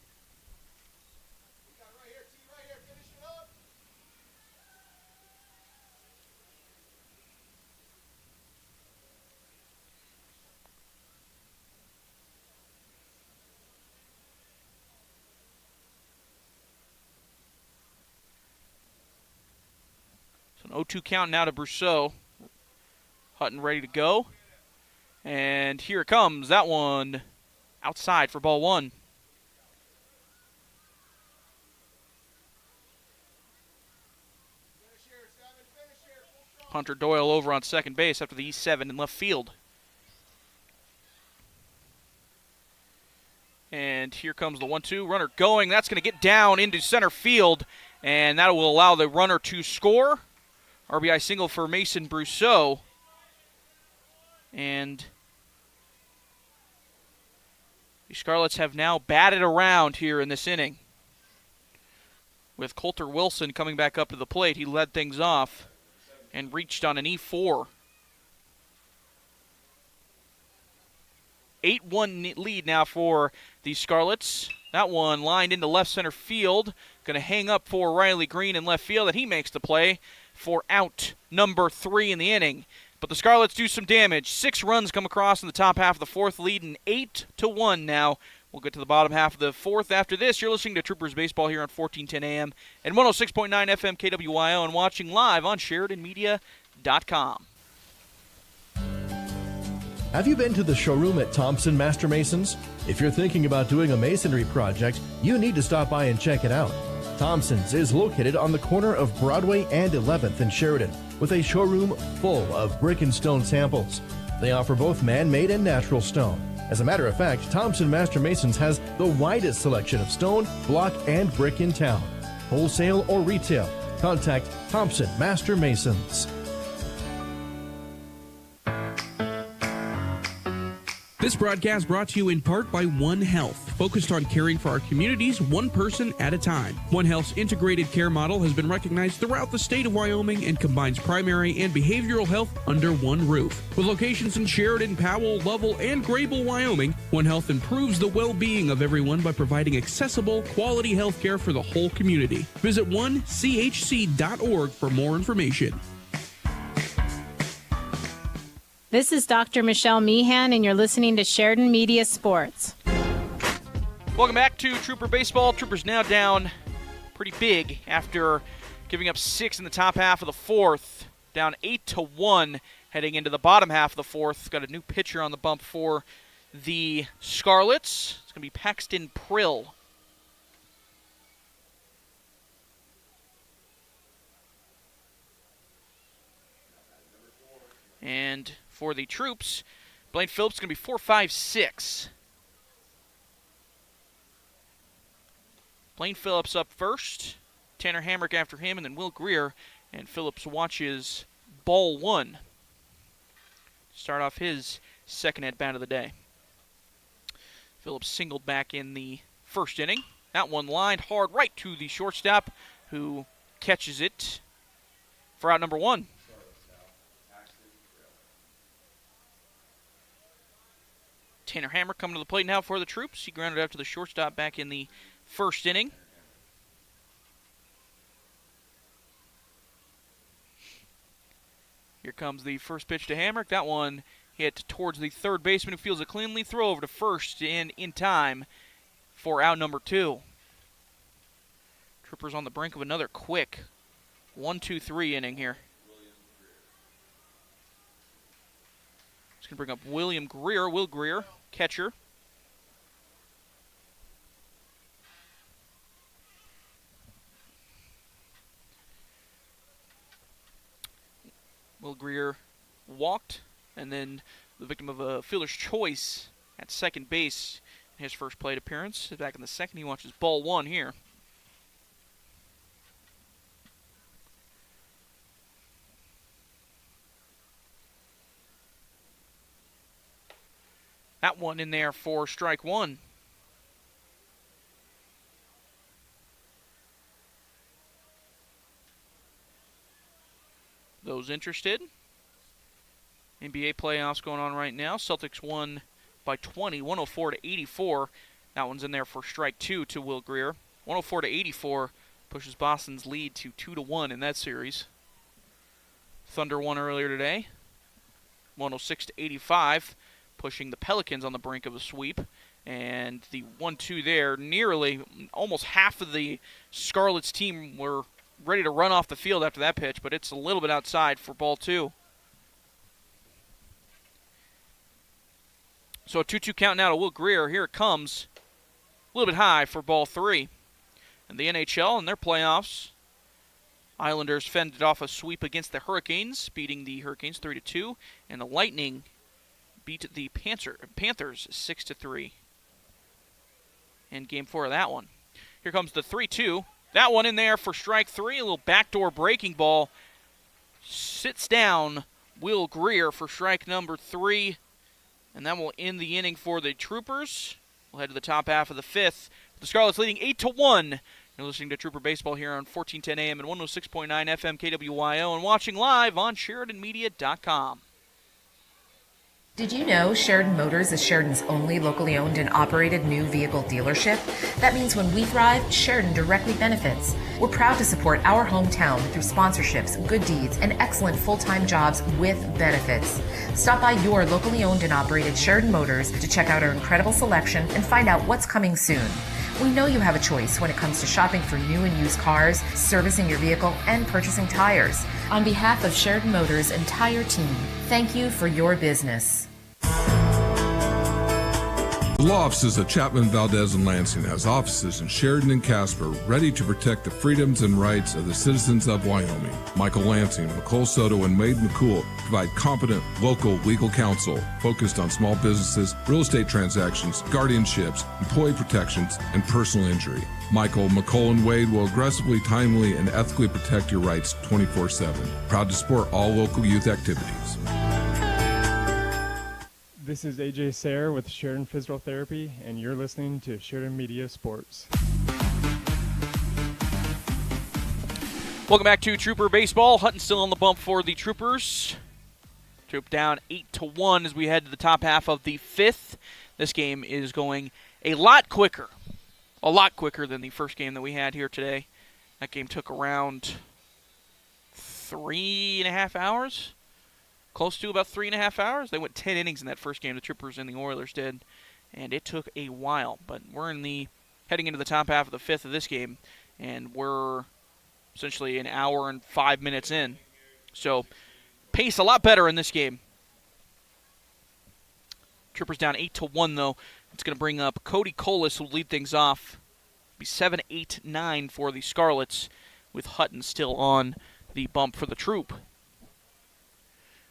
An 0-2 count now to Brousseau. Hutton ready to go. And here it comes. That one outside for ball 1. Hunter Doyle over on second base after the E7 in left field. And here comes the 1-2. Runner going. That's going to get down into center field, and that will allow the runner to score. RBI single for Mason Brousseau. And the Scarlets have now batted around here in this inning. With Coulter Wilson coming back up to the plate, he led things off and reached on an E4. 8-1 lead now for the Scarlets. That one lined into left center field. Going to hang up for Riley Green in left field, and he makes the play for out number 3 in the inning. But the Scarlets do some damage. 6 runs come across in the top half of the fourth, leading 8-1 now. We'll get to the bottom half of the fourth after this. You're listening to Troopers Baseball here on 1410 AM and 106.9 FM KWYO and watching live on SheridanMedia.com. Have you been to the showroom at Thompson Master Masons? If you're thinking about doing a masonry project, you need to stop by and check it out. Thompson's is located on the corner of Broadway and 11th in Sheridan with a showroom full of brick and stone samples. They offer both man-made and natural stone. As a matter of fact, Thompson Master Masons has the widest selection of stone, block, and brick in town. Wholesale or retail, contact Thompson Master Masons. This broadcast brought to you in part by One Health, focused on caring for our communities one person at a time. One Health's integrated care model has been recognized throughout the state of Wyoming and combines primary and behavioral health under one roof. With locations in Sheridan, Powell, Lovell, and Grable, Wyoming, One Health improves the well-being of everyone by providing accessible, quality health care for the whole community. Visit onechc.org for more information. This is Dr. Michelle Meehan, and you're listening to Sheridan Media Sports. Welcome back to Trooper Baseball. Troopers now down pretty big after giving up 6 in the top half of the fourth. Down 8-1 heading into the bottom half of the fourth. Got a new pitcher on the bump for the Scarlets. It's going to be Paxton Prill. And for the Troops, Blaine Phillips is going to be 4-5-6. Blaine Phillips up first, Tanner Hamrick after him, and then Will Greer. And Phillips watches ball 1. Start off his second at-bat of the day. Phillips singled back in the first inning. That one lined hard right to the shortstop, who catches it for out number 1. Tanner Hammer coming to the plate now for the Troops. He grounded out to the shortstop back in the first inning. Here comes the first pitch to Hamrick. That one hit towards the third baseman, who fields a cleanly throw over to first in time for out number 2. Troopers on the brink of another quick 1-2-3 inning here. Just going to bring up Will Greer, catcher. Will Greer walked, and then the victim of a fielder's choice at second base in his first plate appearance. Back in the second, he watches ball 1 here. That one in there for strike 1. Those interested, NBA playoffs going on right now. Celtics won by 20, 104-84. That one's in there for strike 2 to Will Greer. 104-84 pushes Boston's lead to 2-1 in that series. Thunder won earlier today, 106-85. Pushing the Pelicans on the brink of a sweep. And the 1-2 there, nearly almost half of the Scarlets team were ready to run off the field after that pitch, but it's a little bit outside for ball 2. So a 2-2 count now to Will Greer. Here it comes. A little bit high for ball 3. And the NHL in their playoffs Islanders fended off a sweep against the Hurricanes, beating the Hurricanes 3-2, and the Lightning beat the Panthers 6-3 in Game 4 of that one. Here comes the 3-2. That one in there for strike 3, a little backdoor breaking ball. Sits down Will Greer for strike number 3, and that will end the inning for the Troopers. We'll head to the top half of the 5th. The Scarlets leading 8-1. You're listening to Trooper Baseball here on 1410 AM and 106.9 FM KWYO and watching live on SheridanMedia.com. Did you know Sheridan Motors is Sheridan's only locally owned and operated new vehicle dealership? That means when we thrive, Sheridan directly benefits. We're proud to support our hometown through sponsorships, good deeds, and excellent full-time jobs with benefits. Stop by your locally owned and operated Sheridan Motors to check out our incredible selection and find out what's coming soon. We know you have a choice when it comes to shopping for new and used cars, servicing your vehicle, and purchasing tires. On behalf of Sheridan Motors' entire team, thank you for your business. The law offices of Chapman, Valdez, and Lansing has offices in Sheridan and Casper ready to protect the freedoms and rights of the citizens of Wyoming. Michael Lansing, McCole Soto, and Wade McCool provide competent local legal counsel focused on small businesses, real estate transactions, guardianships, employee protections, and personal injury. Michael, McCole, and Wade will aggressively, timely, and ethically protect your rights 24/7. Proud to support all local youth activities. This is AJ Sayre with Sheridan Physical Therapy, and you're listening to Sheridan Media Sports. Welcome back to Trooper Baseball. Hutton still on the bump for the Troopers. Troop down 8-1 as we head to the top half of the 5th. This game is going a lot quicker than the first game that we had here today. That game took around 3.5 hours. Close to about 3.5 hours. They went 10 innings in that first game, the Troopers and the Oilers did, and it took a while. But we're heading into the top half of the 5th of this game, and we're essentially an hour and 5 minutes in. So pace a lot better in this game. Troopers down 8-1 though. It's going to bring up Cody Colas, who will lead things off. It'll be 7-8-9 for the Scarlets, with Hutton still on the bump for the Troop.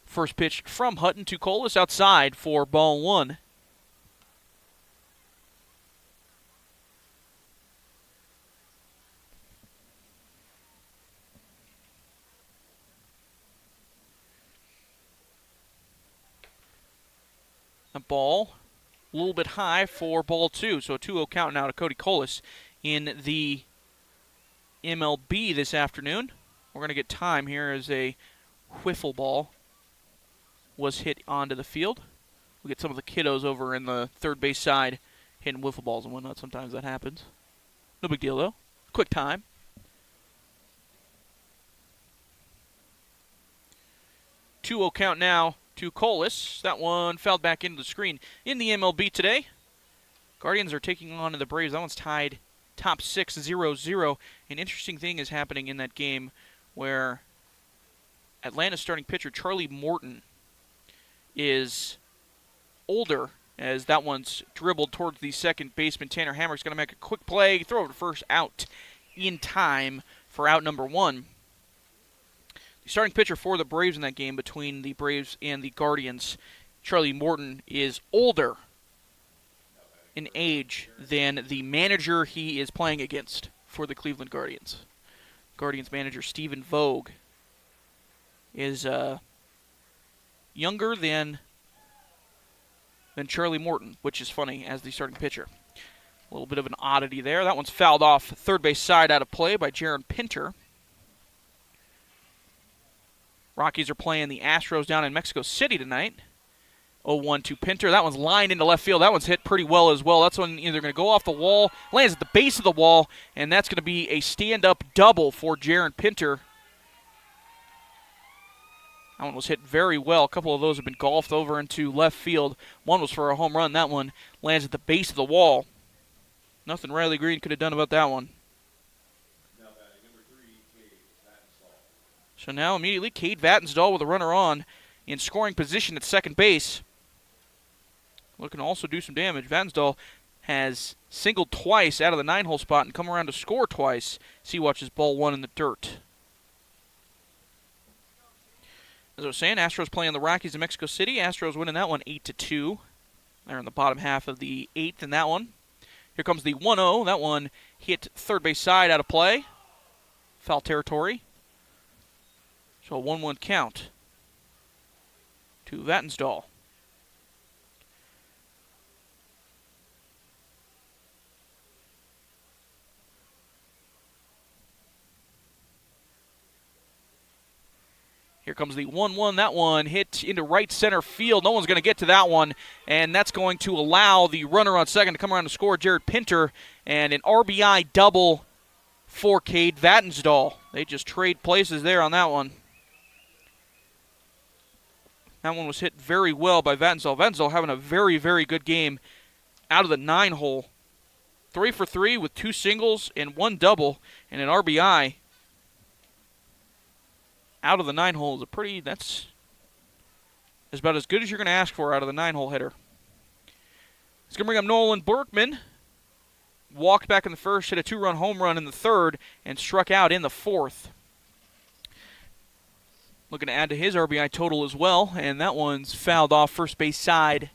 First pitch from Hutton to Colas outside for ball 1. A ball a little bit high for ball 2, so a 2-0 count now to Cody Colas in the MLB this afternoon. We're going to get time here as a whiffle ball was hit onto the field. We get some of the kiddos over in the third base side hitting wiffle balls and whatnot. Sometimes that happens. No big deal, though. Quick time. 2-0 count now to Colas. That one fouled back into the screen. In the MLB today, Guardians are taking on the Braves. That one's tied top 6, 0-0. An interesting thing is happening in that game where Atlanta's starting pitcher, Charlie Morton, is older, as that one's dribbled towards the second baseman. Tanner Hamrick's going to make a quick play, throw it to first, out in time for out number 1. The starting pitcher for the Braves in that game between the Braves and the Guardians, Charlie Morton, is older in age than the manager he is playing against for the Cleveland Guardians. Guardians manager Stephen Vogt is younger than Charlie Morton, which is funny as the starting pitcher. A little bit of an oddity there. That one's fouled off third base side out of play by Jaron Pinter. Rockies are playing the Astros down in Mexico City tonight. 0-1 to Pinter. That one's lined into left field. That one's hit pretty well as well. That's one either going to go off the wall, lands at the base of the wall, and that's going to be a stand-up double for Jaron Pinter. That one was hit very well. A couple of those have been golfed over into left field. One was for a home run. That one lands at the base of the wall. Nothing Riley Green could have done about that one. So now immediately Cade Vatnsdahl with a runner on in scoring position at second base. Looking to also do some damage. Vatnsdahl has singled twice out of the 9-hole spot and come around to score twice. Sea watches ball 1 in the dirt. As I was saying, Astros playing the Rockies in Mexico City. Astros winning that one 8-2. They're in the bottom half of the 8th in that one. Here comes the 1-0. That one hit third base side out of play. Foul territory. So a 1-1 count to Vatnsdal. Here comes the 1-1. That one hit into right center field. No one's going to get to that one, and that's going to allow the runner on second to come around to score, Jared Pinter, and an RBI double for Cade Vatnsdal. They just trade places there on that one. That one was hit very well by Vatnsdal. Vatnsdal having a very, very good game out of the 9-hole. 3 for 3 with 2 singles and 1 double and an RBI. Out of the 9-hole is that's about as good as you're going to ask for out of the 9-hole hitter. It's going to bring up Nolan Berkman. Walked back in the first, hit a 2-run home run in the third, and struck out in the fourth. Looking to add to his RBI total as well, and that one's fouled off first base side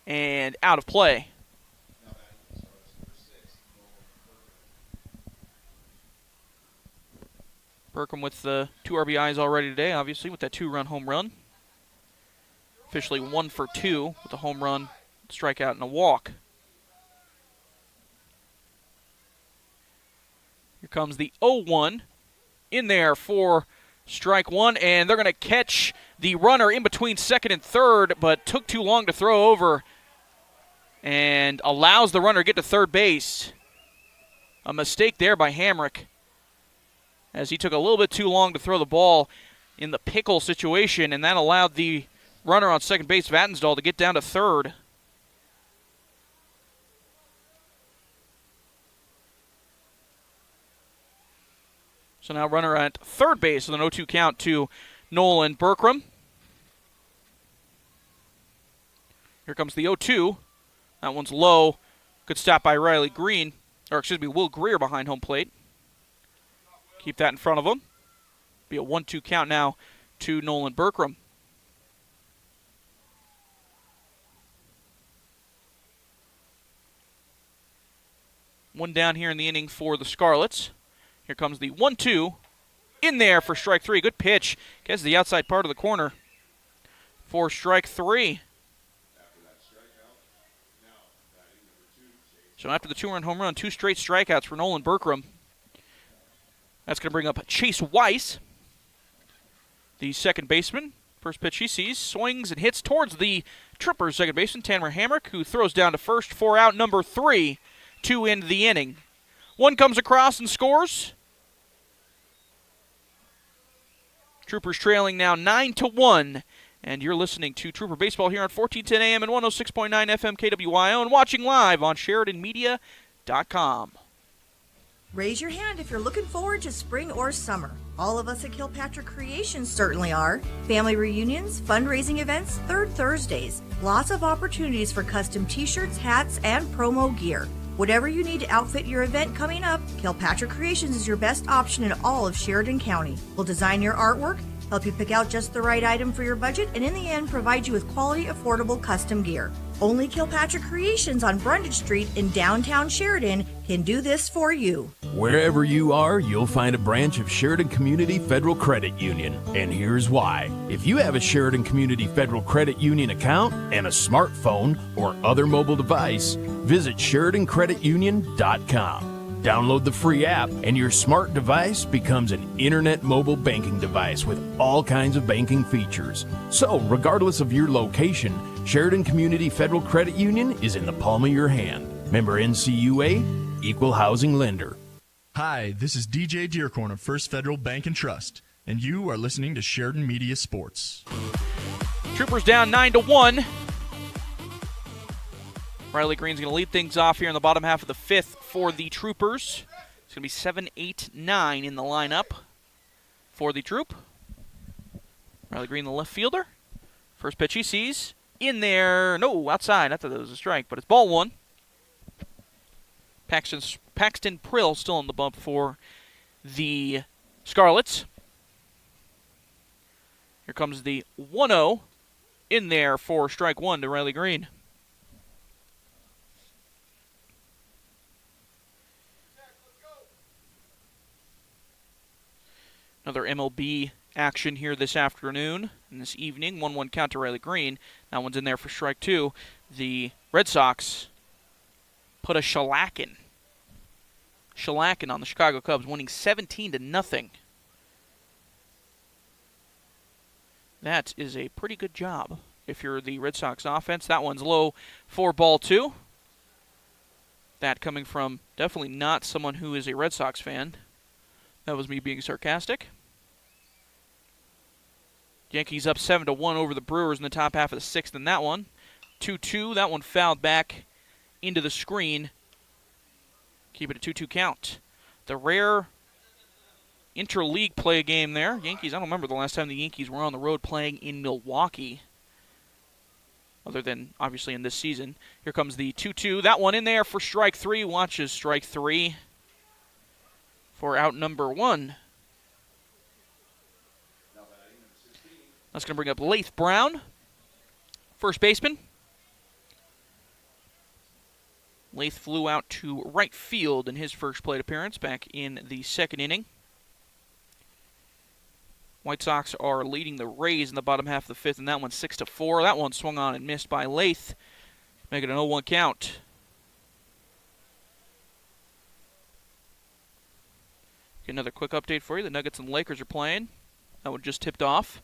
and out of play. Berkman with the 2 RBIs already today, obviously, with that 2-run home run. Officially 1 for 2 with a home run, strikeout, and a walk. Here comes the 0-1 in there for strike 1, and they're going to catch the runner in between second and third, but took too long to throw over and allows the runner to get to third base. A mistake there by Hamrick, as he took a little bit too long to throw the ball in the pickle situation, and that allowed the runner on second base, Vatnsdal, to get down to third. So now runner at third base with an 0-2 count to Nolan Berkman. Here comes the 0-2. That one's low. Good stop by Will Greer behind home plate. Keep that in front of him. Be a 1-2 count now to Nolan Berkman. One down here in the inning for the Scarlets. Here comes the 1-2. In there for strike 3. Good pitch. Gets the outside part of the corner for strike 3. So after the 2-run home run, 2 straight strikeouts for Nolan Berkman. That's going to bring up Chase Weiss, the second baseman. First pitch he sees, swings and hits towards the Trippers second baseman, Tanner Hamrick, who throws down to first for out number 3 to end the inning. One comes across and scores. Troopers trailing now 9-1. And you're listening to Trooper Baseball here on 1410 AM and 106.9 FM KWYO and watching live on SheridanMedia.com. Raise your hand if you're looking forward to spring or summer. All of us at Kilpatrick Creations certainly are. Family reunions, fundraising events, third Thursdays. Lots of opportunities for custom t-shirts, hats, and promo gear. Whatever you need to outfit your event coming up, Kilpatrick Creations is your best option in all of Sheridan County. We'll design your artwork, help you pick out just the right item for your budget, and in the end, provide you with quality, affordable custom gear. Only Kilpatrick Creations on Brundage Street in downtown Sheridan can do this for you. Wherever you are, you'll find a branch of Sheridan Community Federal Credit Union. And here's why. If you have a Sheridan Community Federal Credit Union account and a smartphone or other mobile device, visit SheridanCreditUnion.com. Download the free app, and your smart device becomes an internet mobile banking device with all kinds of banking features. So, regardless of your location, Sheridan Community Federal Credit Union is in the palm of your hand. Member NCUA, Equal Housing Lender. Hi, this is DJ Dearcorn of First Federal Bank and Trust, and you are listening to Sheridan Media Sports. Troopers down 9-1. Riley Green's going to lead things off here in the bottom half of the 5th for the Troopers. It's going to be 7, 8, 9 in the lineup for the Troop. Riley Green, the left fielder. First pitch he sees. In there. No, outside. I thought that was a strike, but it's ball 1. Paxton Prill still on the bump for the Scarlets. Here comes the 1-0 in there for strike one to Riley Green. Another MLB action here this afternoon and this evening. 1-1 count to Riley Green. That one's in there for strike two. The Red Sox put a shellacking on the Chicago Cubs, winning 17-0. That is a pretty good job if you're the Red Sox offense. That one's low for ball two. That coming from definitely not someone who is a Red Sox fan. That was me being sarcastic. Yankees up 7-1 over the Brewers in the top half of the sixth in that one. 2-2. That one fouled back into the screen. Keep it a 2-2 count. The rare interleague play game there. Yankees, I don't remember the last time the Yankees were on the road playing in Milwaukee, other than obviously in this season. Here comes the 2-2. That one in there for strike three. Watches strike three for out number one. That's going to bring up Laith Brown, first baseman. Laith flew out to right field in his first plate appearance back in the second inning. White Sox are leading the Rays in the bottom half of the fifth, and that one's 6-4. That one swung on and missed by Laith, making an 0-1 count. Get another quick update for you. The Nuggets and Lakers are playing. That one just tipped off.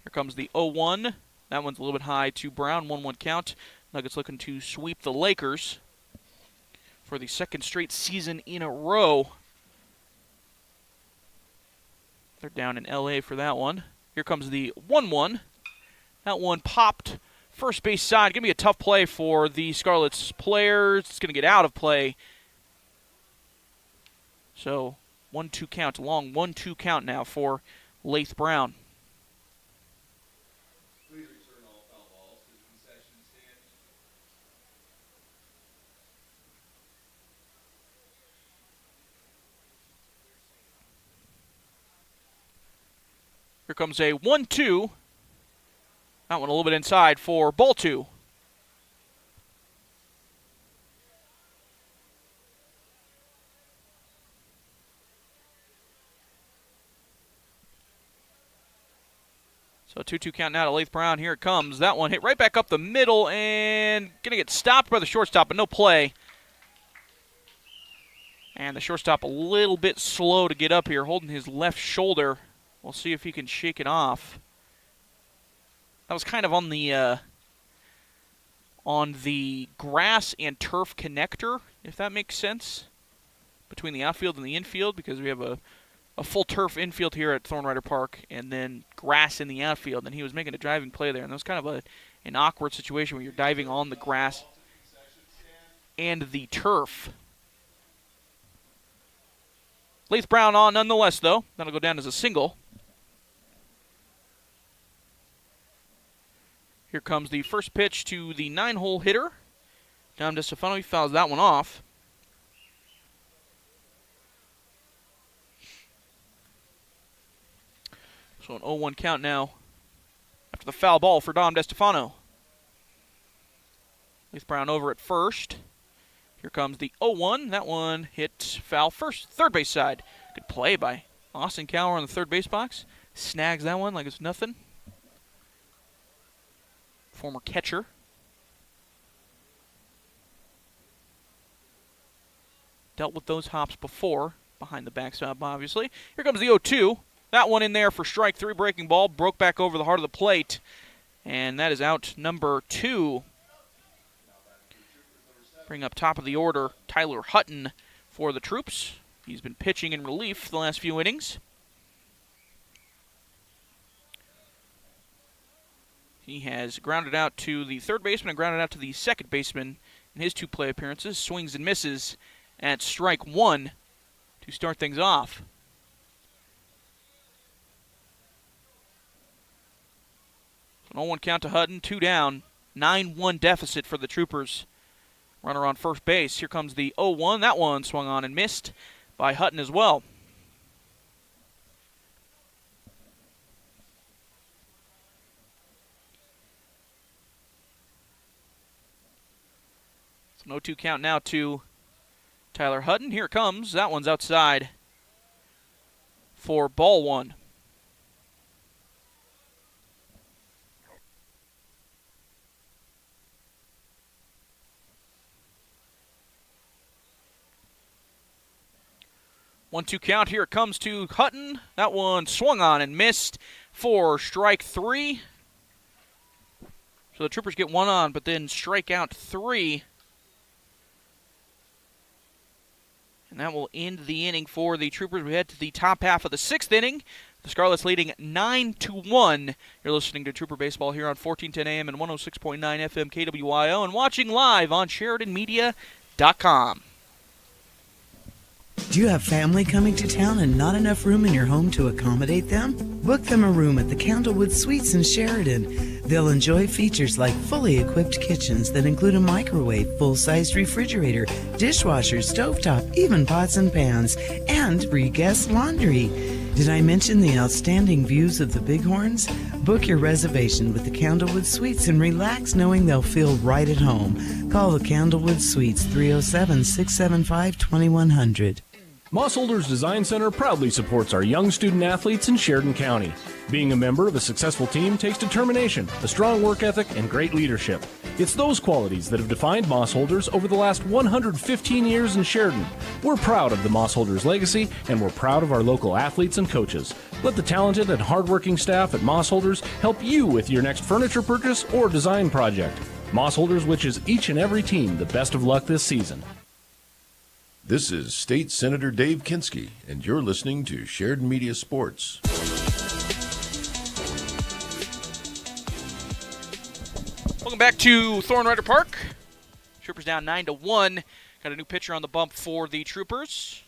Here comes the 0-1. That one's a little bit high to Brown. 1-1 count. Nuggets looking to sweep the Lakers for the second straight season in a row. They're down in L.A. for that one. Here comes the 1-1. That one popped first base side. Going to be a tough play for the Scarlets players. It's going to get out of play. So 1-2 count. Long 1-2 count now for Laith Brown. Here comes a 1-2. That one a little bit inside for ball two. So 2-2 count now to Laith Brown. Here it comes. That one hit right back up the middle and going to get stopped by the shortstop, but no play. And the shortstop a little bit slow to get up here, holding his left shoulder. We'll see if he can shake it off. That was kind of on the grass and turf connector, if that makes sense, between the outfield and the infield, because we have a full turf infield here at Thorn Rider Park and then grass in the outfield. And he was making a driving play there, and that was kind of an awkward situation where you're diving on the grass and the turf. Laith Brown on nonetheless, though. That'll go down as a single. Here comes the first pitch to the 9-hole hitter. Dom DeStefano, he fouls that one off. So an 0-1 count now after the foul ball for Dom DeStefano. Laith Brown over at first. Here comes the 0-1. That one hit foul third base side. Good play by Austin Cower on the third base box. Snags that one like it's nothing. Former catcher. Dealt with those hops before, behind the backstop, obviously. Here comes the 0-2. That one in there for strike three, breaking ball. Broke back over the heart of the plate. And that is out number two. Bring up top of the order, Tyler Hutton for the Troops. He's been pitching in relief the last few innings. He has grounded out to the third baseman and grounded out to the second baseman in his two play appearances. Swings and misses at strike one to start things off. An 0-1 count to Hutton, 2 down, 9-1 deficit for the Troopers. Runner on first base. Here comes the 0-1. That one swung on and missed by Hutton as well. So 0-2 count now to Tyler Hutton. Here it comes. That one's outside for ball one. One-two count. Here it comes to Hutton. That one swung on and missed for strike three. So the Troopers get one on, but then strike out three. And that will end the inning for the Troopers. We head to the top half of the sixth inning. The Scarlets leading 9-1. You're listening to Trooper Baseball here on 1410 AM and 106.9 FM KWIO and watching live on SheridanMedia.com. Do you have family coming to town and not enough room in your home to accommodate them? Book them a room at the Candlewood Suites in Sheridan. They'll enjoy features like fully equipped kitchens that include a microwave, full-sized refrigerator, dishwasher, stovetop, even pots and pans, and free guest laundry. Did I mention the outstanding views of the Bighorns? Book your reservation with the Candlewood Suites and relax knowing they'll feel right at home. Call the Candlewood Suites 307-675-2100. Mossholders Design Center proudly supports our young student athletes in Sheridan County. Being a member of a successful team takes determination, a strong work ethic, and great leadership. It's those qualities that have defined Mossholders over the last 115 years in Sheridan. We're proud of the Mossholders legacy, and we're proud of our local athletes and coaches. Let the talented and hardworking staff at Mossholders help you with your next furniture purchase or design project. Mossholders wishes each and every team the best of luck this season. This is State Senator Dave Kinski, and you're listening to Sheridan Media Sports. Welcome back to Thornrider Park. Troopers down 9-1. Got a new pitcher on the bump for the Troopers.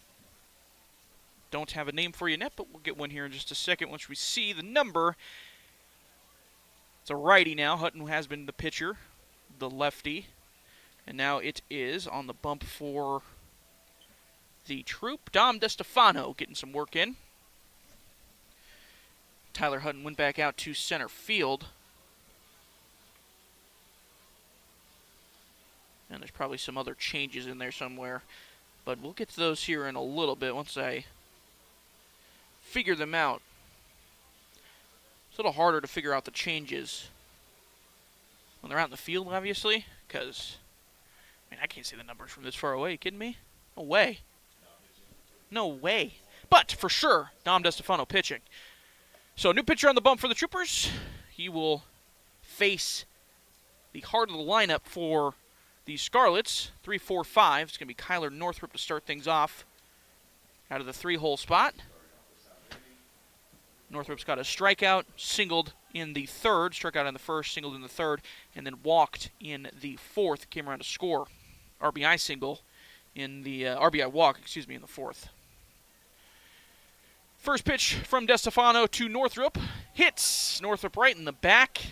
Don't have a name for you yet, but we'll get one here in just a second once we see the number. It's a righty now. Hutton has been the pitcher, the lefty. And now it is on the bump for the Troop. Dom DeStefano getting some work in. Tyler Hutton went back out to center field. And there's probably some other changes in there somewhere. But we'll get to those here in a little bit once I figure them out. It's a little harder to figure out the changes when they're out in the field, obviously, because I can't see the numbers from this far away. You kidding me? No way. No way. But for sure, Dom DeStefano pitching. So new pitcher on the bump for the Troopers. He will face the heart of the lineup for the Scarlets. 3-4-5. It's going to be Kyler Northrup to start things off out of the three-hole spot. Northrup's got a strikeout, singled in the third, struck out in the first, singled in the third, and then walked in the fourth. Came around to score. RBI single in the RBI walk, in the fourth. First pitch from DeStefano to Northrup. Hits Northrup right in the back.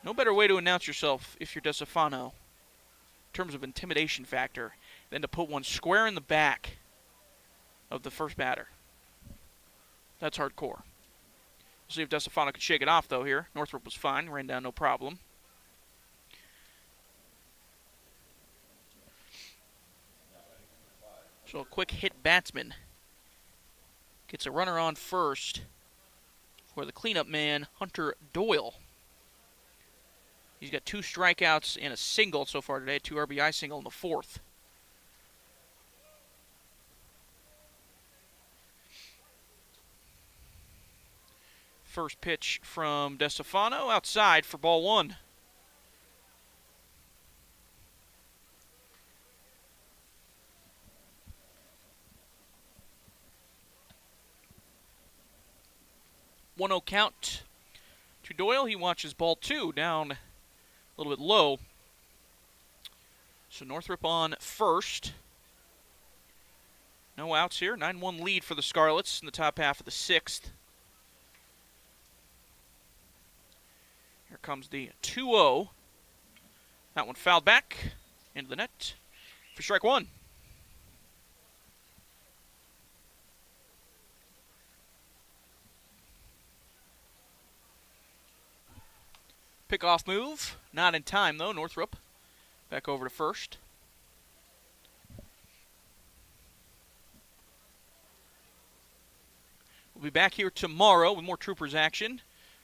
No better way to announce yourself if you're DeStefano in terms of intimidation factor than to put one square in the back of the first batter. That's hardcore. We'll see if DeStefano can shake it off, though, here. Northrup was fine. Ran down no problem. So a quick hit batsman gets a runner on first for the cleanup man, Hunter Doyle. He's got 2 strikeouts and a single so far today, 2 RBI single in the fourth. First pitch from DeStefano outside for ball one. One 0 count to Doyle. He watches ball two down a little bit low. So Northrup on first. No outs here. 9-1 lead for the Scarlets in the top half of the sixth. Here comes the 2-0. That one fouled back into the net for strike one. Pickoff move. Not in time, though. Northrup back over to first. We'll be back here tomorrow with more Troopers action.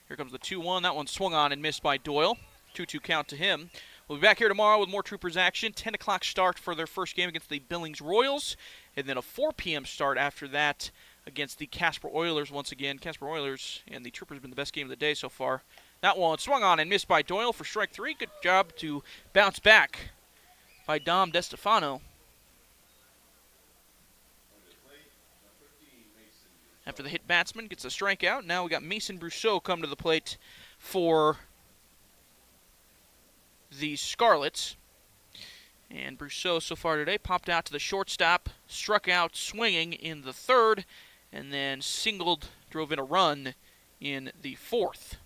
Here comes the 2-1. That one swung on and missed by Doyle. 2-2 count to him. We'll be back here tomorrow with more Troopers action. 10 o'clock start for their first game against the Billings Royals. And then a 4 p.m. start after that against the Casper Oilers once again. Casper Oilers and the Troopers have been the best game of the day so far. That one swung on and missed by Doyle for strike 3. Good job to bounce back by Dom DeStefano. After the hit batsman gets a strikeout, now we got Mason Brousseau come to the plate for the Scarlets. And Brousseau so far today popped out to the shortstop, struck out swinging in the third, and then singled, drove in a run in the fourth.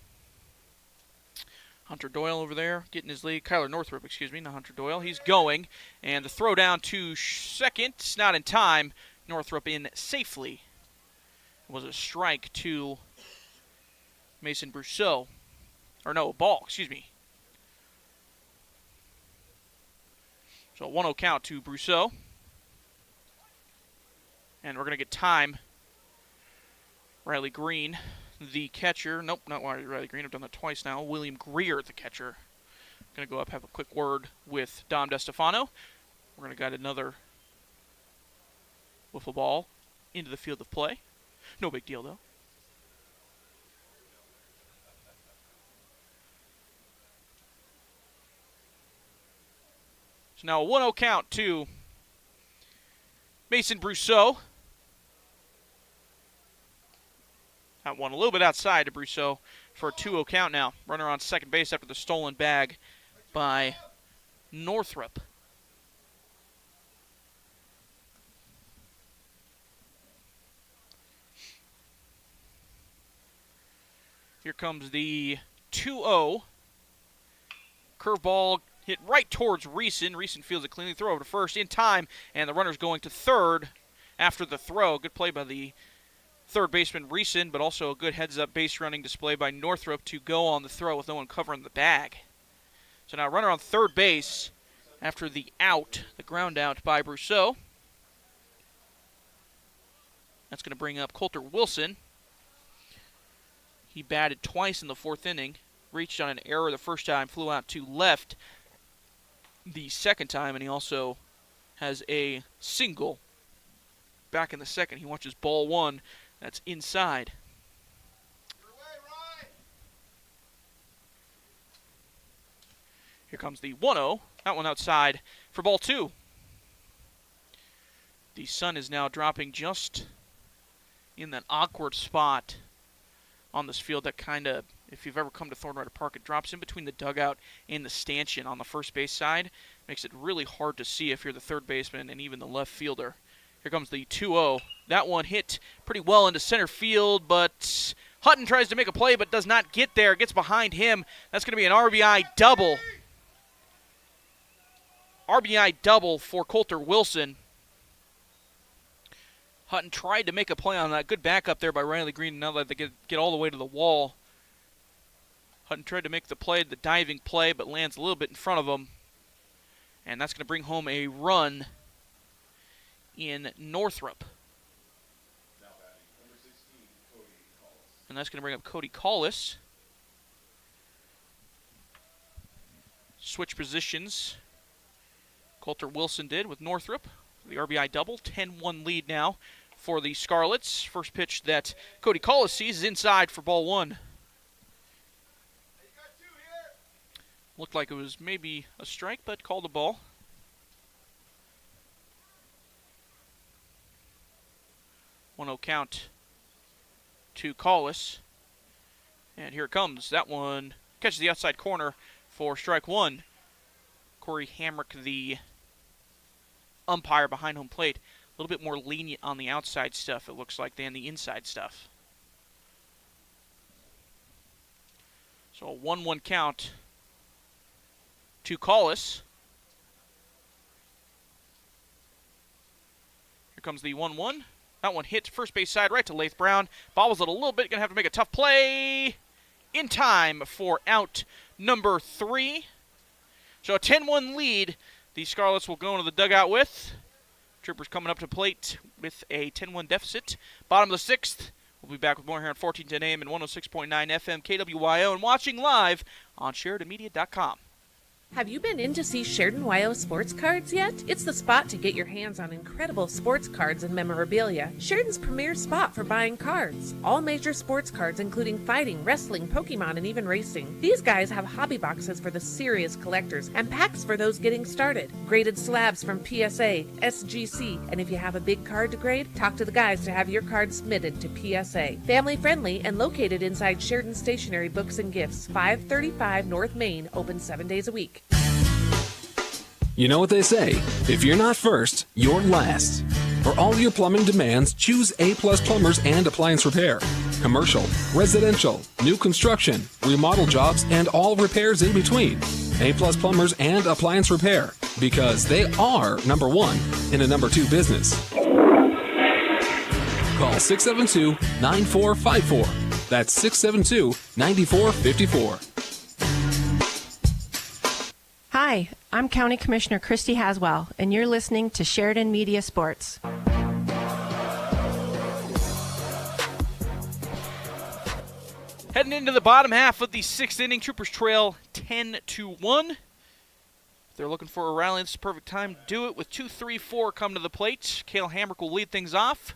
Hunter Doyle over there getting his lead. Kyler Northrup, not Hunter Doyle. He's going, and the throw down to second, not in time. Northrup in safely. It was a strike to Mason Brousseau. Or no, a ball, So a 1-0 count to Brousseau. And we're going to get time. Riley Green, the catcher. Nope, not Riley Green. I've done that twice now. William Greer, the catcher. Going to go up, have a quick word with Dom DeStefano. We're going to get another wiffle ball into the field of play. No big deal, though. So now a 1-0 count to Mason Brousseau. That one a little bit outside to Brousseau for a 2-0 count now. Runner on second base after the stolen bag by Northrup. Here comes the 2-0. Curveball hit right towards Reeson. Reeson fields it cleanly. Throw over to first in time, and the runner's going to third after the throw. Good play by the third baseman Reeson, but also a good heads-up base running display by Northrup to go on the throw with no one covering the bag. So now runner on third base after the out, the ground out by Brousseau. That's going to bring up Coulter Wilson. He batted twice in the fourth inning, reached on an error the first time, flew out to left the second time, and he also has a single back in the second. He watches ball one. That's inside. Here comes the 1-0. That one outside for ball two. The sun is now dropping just in that awkward spot on this field that kind of, if you've ever come to Thornrider Park, it drops in between the dugout and the stanchion on the first base side. Makes it really hard to see if you're the third baseman and even the left fielder. Here comes the 2-0. That one hit pretty well into center field, but Hutton tries to make a play but does not get there. Gets behind him. That's going to be an RBI double. RBI double for Coulter Wilson. Hutton tried to make a play on that. Good backup there by Riley Green. Now that they get all the way to the wall. Hutton tried to make the play, the diving play, but lands a little bit in front of him. And that's going to bring home a run in Northrup. And that's going to bring up Cody Collis. Switch positions. Coulter Wilson did with Northrup. The RBI double, 10-1 lead now for the Scarlets. First pitch that Cody Collis sees is inside for ball one. Looked like it was maybe a strike, but called a ball. One-0 count to Collis. And here it comes. That one catches the outside corner for strike one. Corey Hamrick, the umpire behind home plate, a little bit more lenient on the outside stuff, it looks like, than the inside stuff. So a 1-1 count to Collis. Here comes the 1-1. That one hit first base side right to Lath Brown. Bobbles it a little bit. Going to have to make a tough play in time for out number 3. So a 10-1 lead. The Scarlets will go into the dugout with. Troopers coming up to plate with a 10-1 deficit. Bottom of the 6th. We'll be back with more here on 1410 AM and 106.9 FM KWYO and watching live on SheridanMedia.com. Have you been in to see Sheridan YO sports cards yet? It's the spot to get your hands on incredible sports cards and memorabilia. Sheridan's premier spot for buying cards. All major sports cards including fighting, wrestling, Pokemon, and even racing. These guys have hobby boxes for the serious collectors and packs for those getting started. Graded slabs from PSA, SGC, and if you have a big card to grade, talk to the guys to have your card submitted to PSA. Family friendly and located inside Sheridan Stationery Books and Gifts, 535 North Main, open 7 days a week. You know what they say, if you're not first, you're last. For all your plumbing demands, choose A-Plus Plumbers and Appliance Repair. Commercial, residential, new construction, remodel jobs, and all repairs in between. A-Plus Plumbers and Appliance Repair, because they are number one in a number two business. Call 672-9454. That's 672-9454. Hi, I'm County Commissioner Christy Haswell, and you're listening to Sheridan Media Sports. Heading into the bottom half of the sixth inning, Troopers trail 10-1. They're looking for a rally. This is the perfect time to do it with 2-3-4 come to the plate. Cale Hamrick will lead things off.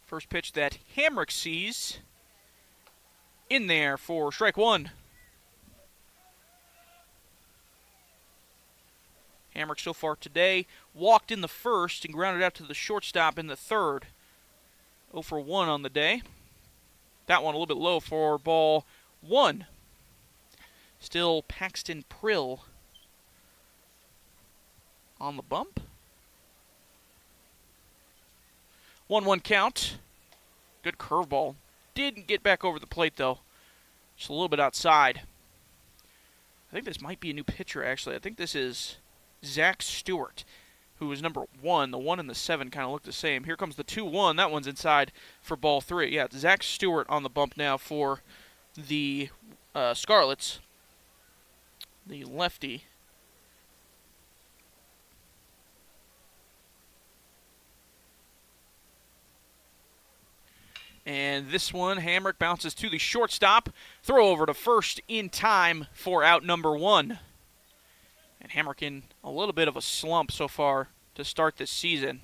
First pitch that Hamrick sees in there for strike one. Hamrick so far today walked in the first and grounded out to the shortstop in the third. 0 for 1 on the day. That one a little bit low for ball one. Still Paxton Prill on the bump. 1-1 count. Good curveball. Didn't get back over the plate, though. Just a little bit outside. I think this might be a new pitcher, actually. I think this is Zach Stewart, who is number 1. The 1 and the 7 kind of look the same. Here comes the 2-1. That one's inside for ball 3. Yeah, it's Zach Stewart on the bump now for the Scarlets. The lefty. And this one, Hamrick bounces to the shortstop. Throw over to first in time for out number 1. And Hamrick in a little bit of a slump so far to start this season.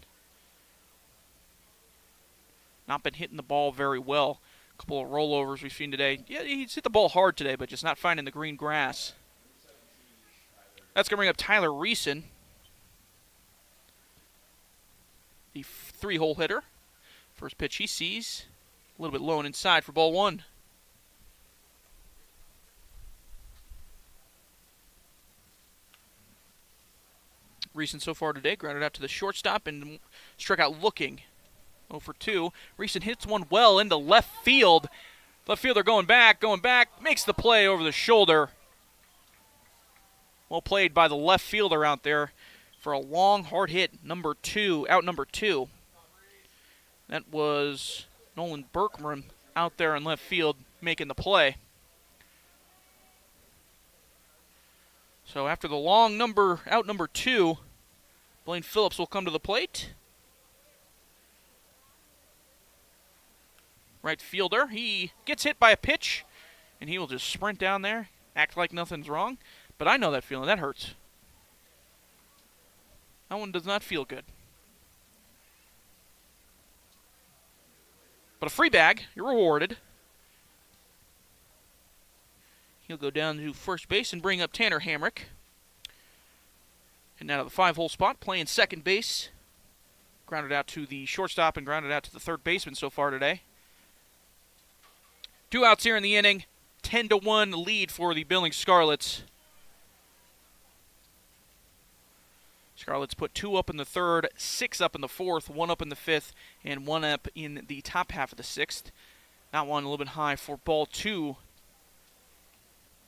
Not been hitting the ball very well. A couple of rollovers we've seen today. Yeah, he's hit the ball hard today, but just not finding the green grass. That's going to bring up Tyler Reeson, the 3-hole hitter. First pitch he sees. A little bit low and inside for ball 1. Reeson so far today grounded out to the shortstop and struck out looking. 0 for 2. Reeson hits one well into left field. Left fielder going back, makes the play over the shoulder. Well played by the left fielder out there for a long, hard hit, out number 2. That was Nolan Berkman out there in left field making the play. So after the long out number 2, Blaine Phillips will come to the plate. Right fielder, he gets hit by a pitch, and he will just sprint down there, act like nothing's wrong. But I know that feeling. That hurts. That one does not feel good. But a free bag, you're rewarded. He'll go down to first base and bring up Tanner Hamrick. And out of the 5-hole spot, playing second base. Grounded out to the shortstop and grounded out to the third baseman so far today. 2 outs here in the inning. 10-1 lead for the Billings Scarlets. Scarlets put 2 up in the third, 6 up in the fourth, 1 up in the fifth, and 1 up in the top half of the sixth. That one a little bit high for ball 2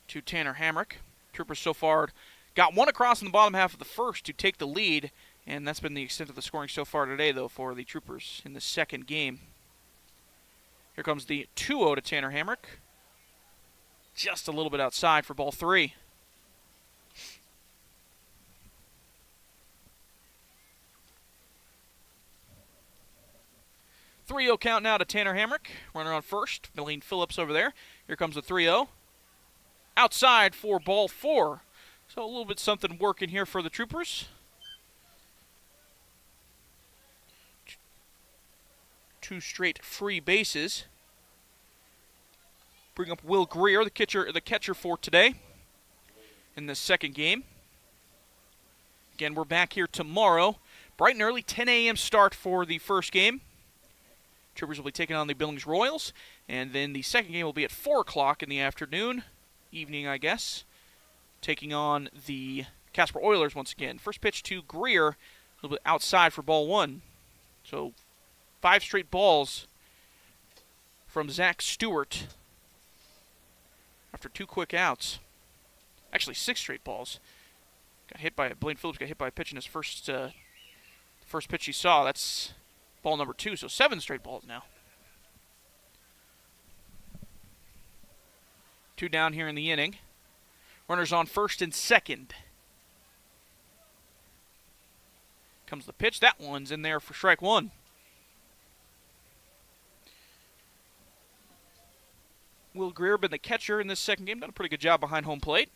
to Tanner Hamrick. Troopers so far got 1 across in the bottom half of the first to take the lead, and that's been the extent of the scoring so far today, though, for the Troopers in the second game. Here comes the 2-0 to Tanner Hamrick. Just a little bit outside for ball 3. 3-0 count now to Tanner Hamrick. Runner on first. Milene Phillips over there. Here comes the 3-0. Outside for ball 4. So a little bit something working here for the Troopers. Two straight free bases. Bring up Will Greer, the catcher for today in the second game. Again, we're back here tomorrow. Bright and early, 10 a.m. start for the first game. Troopers will be taking on the Billings Royals. And then the second game will be at 4 o'clock in the afternoon. Evening, I guess. Taking on the Casper Oilers once again. First pitch to Greer, a little bit outside for ball 1. So 5 straight balls from Zach Stewart after 2 quick outs. Actually, 6 straight balls. Blaine Phillips got hit by a pitch in his first pitch he saw. That's ball number 2, so 7 straight balls now. 2 down here in the inning. Runners on first and second. Comes the pitch. That one's in there for strike 1. Will Greer been the catcher in this second game. Done a pretty good job behind home plate.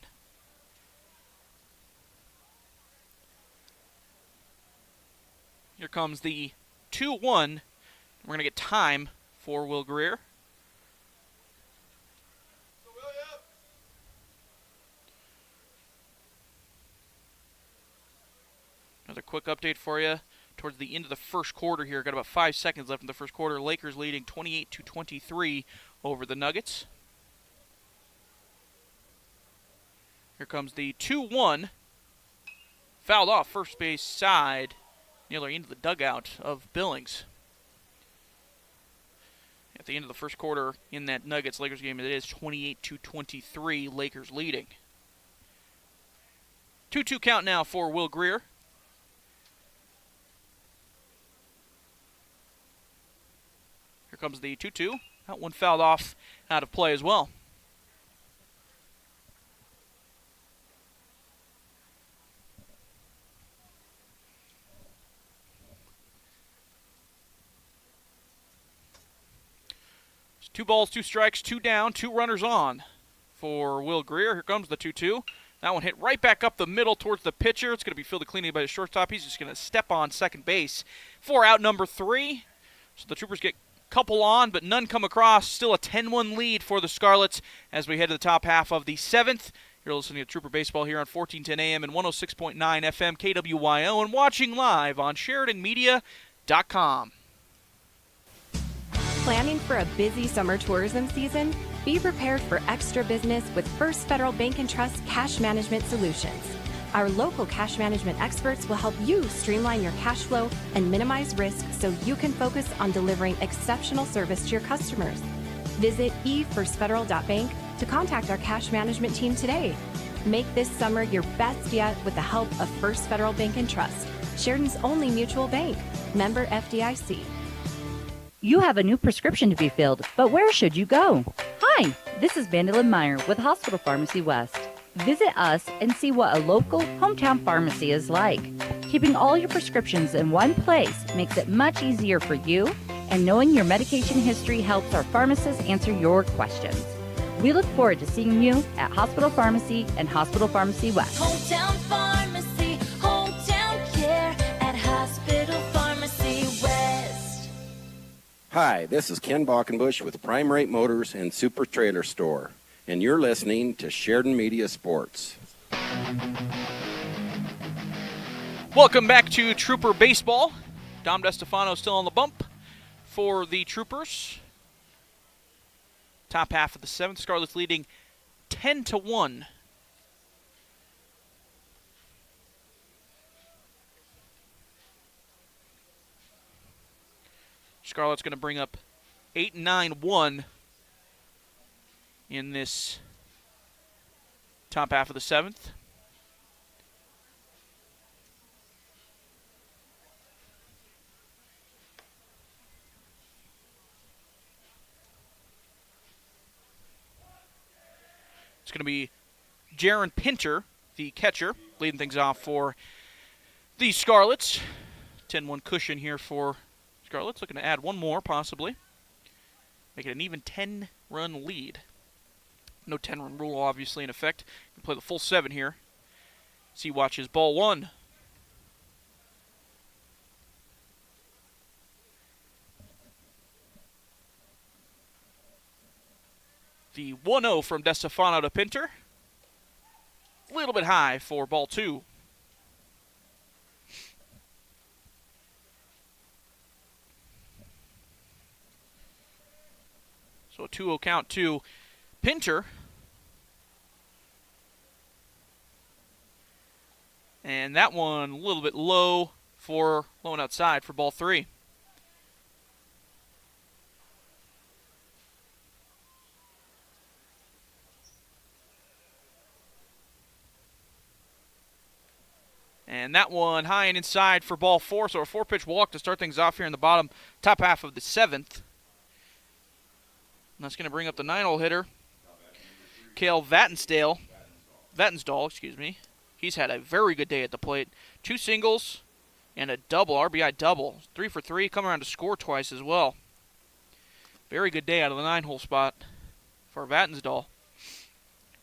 Here comes the 2-1. We're going to get time for Will Greer. Another quick update for you. Towards the end of the first quarter here, got about 5 seconds left in the first quarter. Lakers leading 28-23 over the Nuggets. Here comes the 2-1. Fouled off first base side, nearly into the dugout of Billings. At the end of the first quarter in that Nuggets-Lakers game, it is 28-23, Lakers leading. 2-2 count now for Will Greer. Here comes the 2-2. That one fouled off out of play as well. It's 2 balls, 2 strikes, 2 down, 2 runners on for Will Greer. Here comes the 2-2. That one hit right back up the middle towards the pitcher. It's going to be fielded cleanly by the shortstop. He's just going to step on second base for out number 3. So the Troopers get couple on, but none come across. Still a 10-1 lead for the Scarlets as we head to the top half of the 7th. You're listening to Trooper Baseball here on 1410 AM and 106.9 FM KWYO and watching live on SheridanMedia.com. Planning for a busy summer tourism season? Be prepared for extra business with First Federal Bank and Trust Cash Management Solutions. Our local cash management experts will help you streamline your cash flow and minimize risk so you can focus on delivering exceptional service to your customers. Visit efirstfederal.bank to contact our cash management team today. Make this summer your best yet with the help of First Federal Bank and Trust, Sheridan's only mutual bank. Member FDIC. You have a new prescription to be filled, but where should you go? Hi, this is Vandalyn Meyer with Hospital Pharmacy West. Visit us and see what a local hometown pharmacy is like. Keeping all your prescriptions in one place makes it much easier for you, and knowing your medication history helps our pharmacists answer your questions. We look forward to seeing you at Hospital Pharmacy and Hospital Pharmacy West. Hometown pharmacy, hometown care at Hospital Pharmacy West. Hi, this is Ken Balkenbush with Prime Rate Motors and Super Trailer Store, and you're listening to Sheridan Media Sports. Welcome back to Trooper Baseball. Dom DeStefano still on the bump for the Troopers. Top half of the 7th, Scarlets leading 10-1. Scarlet's going to bring up 8-9-1 in this top half of the 7th. It's going to be Jaron Pinter, the catcher, leading things off for the Scarlets. 10-1 cushion here for Scarlets, looking to add one more, possibly. Make it an even 10-run lead. No 10-run rule, obviously, in effect. You can play the full 7 here. See, watches ball 1. The 1-0 from DeStefano to Pinter. A little bit high for ball 2. So a 2-0 count to Pinter. And that one a little bit low and outside for ball 3. And that one high and inside for ball 4. So a 4-pitch walk to start things off here in the top half of the 7th. And that's going to bring up the 9-hole hitter, Cale Vattensdahl. He's had a very good day at the plate. 2 singles and a double, RBI double. 3 for 3, come around to score twice as well. Very good day out of the 9-hole spot for Vattensdahl.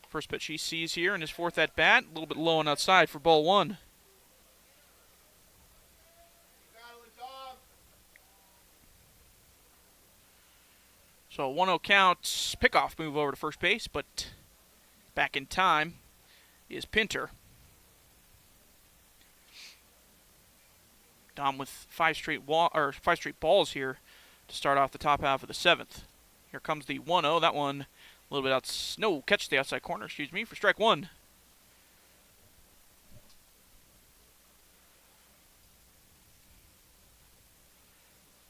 First pitch he sees here in his 4th at-bat. A little bit low and outside for ball 1. So 1-0 count, pickoff move over to first base, but back in time is Pinter. Dom with 5 straight balls here to start off the top half of the 7th. Here comes the 1-0. That one a little bit catch the outside corner, for strike 1.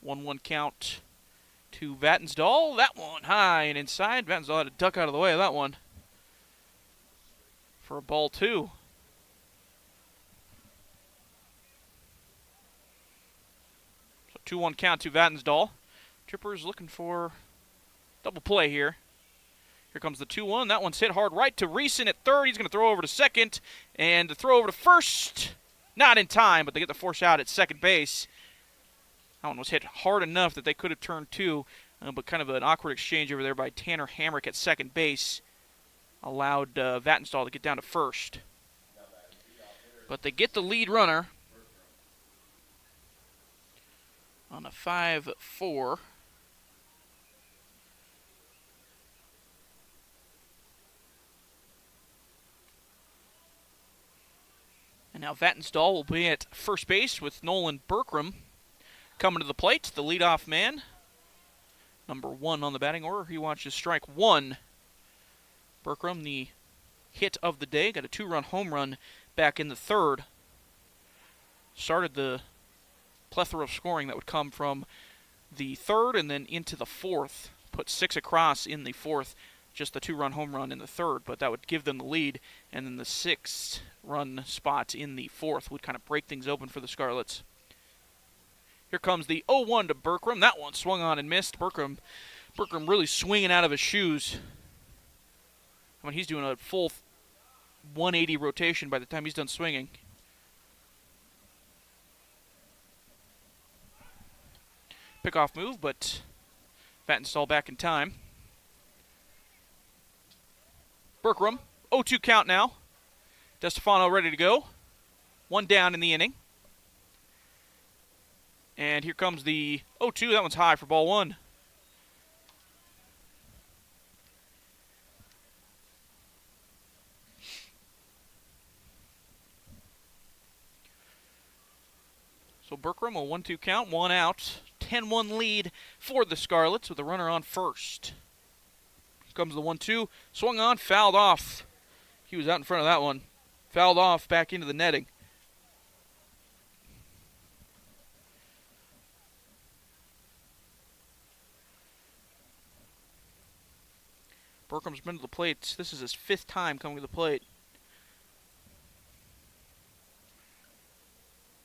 One count to Vattensdahl. That one high and inside. Vattensdahl had to duck out of the way of that one for a ball 2. So 2-1 count to Vattensdahl. Trippers looking for double play here. Here comes the 2-1. That one's hit hard right to Reeson at third. He's going to throw over to second. And to throw over to first. Not in time, but they get the force out at second base. That one was hit hard enough that they could have turned 2, but kind of an awkward exchange over there by Tanner Hamrick at second base allowed Vattensdahl to get down to first. But they get the lead runner on a 5-4. And now Vattensdahl will be at first base with Nolan Berkram coming to the plate, the leadoff man. Number 1 on the batting order. He watches strike 1. Berkram, the hit of the day, got a 2-run home run back in the 3rd. Started the plethora of scoring that would come from the 3rd and then into the 4th. Put 6 across in the 4th. Just the 2-run home run in the 3rd, but that would give them the lead. And then the 6th-run spot in the 4th would kind of break things open for the Scarlets. Here comes the 0-1 to Berkram. That one swung on and missed. Berkram really swinging out of his shoes. I mean, he's doing a full 180 rotation by the time he's done swinging. Pickoff move, but Vattensdahl back in time. Berkram, 0-2 count now. DeStefano ready to go. 1 down in the inning. And here comes the 0-2. That one's high for ball 1. So Berkram, a 1-2 count, 1 out. 10-1 lead for the Scarlets with a runner on first. Here comes the 1-2. Swung on, fouled off. He was out in front of that one. Fouled off back into the netting. Berkram's been to the plate. This is his 5th time coming to the plate.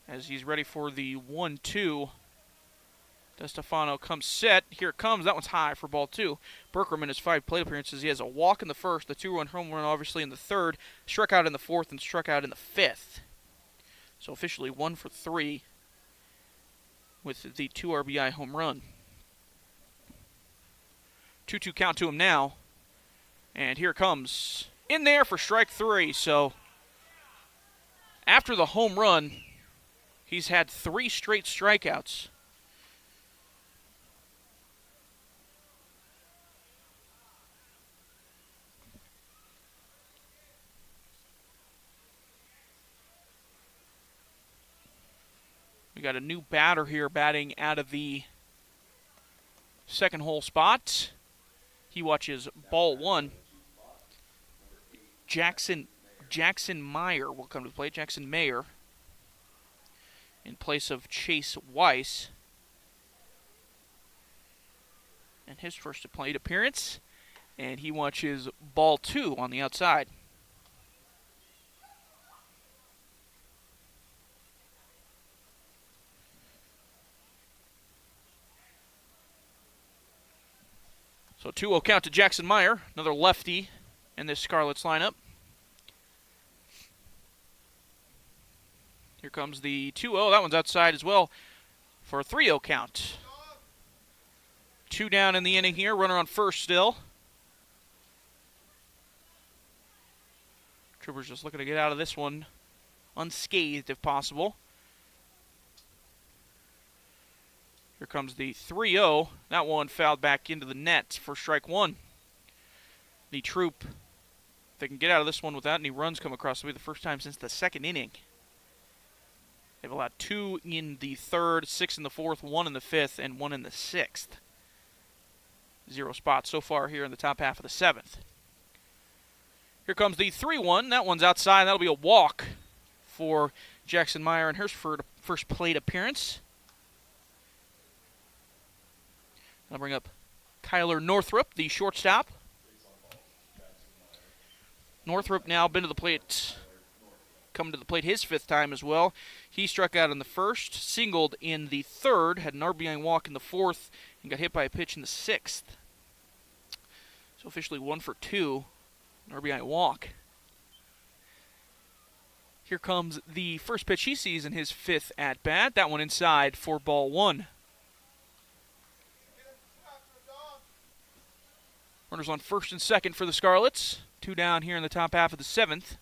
As he's ready for the 1-2. DeStefano comes set. Here it comes. That one's high for ball 2. Berkram in his 5 plate appearances. He has a walk in the 1st, the 2-run home run obviously in the 3rd, struck out in the 4th, and struck out in the 5th. So officially 1 for 3 with the 2 RBI home run. 2-2 count to him now. And here comes in there for strike 3. So after the home run, he's had 3 straight strikeouts. We got a new batter here batting out of the second hole spot. He watches ball 1. Jackson Meyer will come to the plate. Jackson Mayer in place of Chase Weiss. And his first plate appearance. And he watches ball 2 on the outside. So 2-0 count to Jackson Meyer, another lefty in this Scarlets lineup. Here comes the 2-0. That one's outside as well for a 3-0 count. 2 down in the inning here. Runner on first still. Troopers just looking to get out of this one unscathed if possible. Here comes the 3-0. That one fouled back into the net for strike 1. The Troop, if they can get out of this one without any runs come across, it'll be the first time since the second inning. They've allowed 2 in the third, 6 in the fourth, 1 in the fifth, and 1 in the sixth. 0 spots so far here in the top half of the 7th. Here comes the 3-1. That one's outside. That'll be a walk for Jackson Meyer in her first plate appearance. I'll bring up Kyler Northrup, the shortstop. Northrup now been to the plate, coming to the plate his 5th time as well. He struck out in the first, singled in the third, had an RBI walk in the 4th, and got hit by a pitch in the 6th. So officially 1 for 2, an RBI walk. Here comes the first pitch he sees in his 5th at-bat. That one inside for ball 1. Runners on first and second for the Scarlets. 2 down here in the top half of the 7th.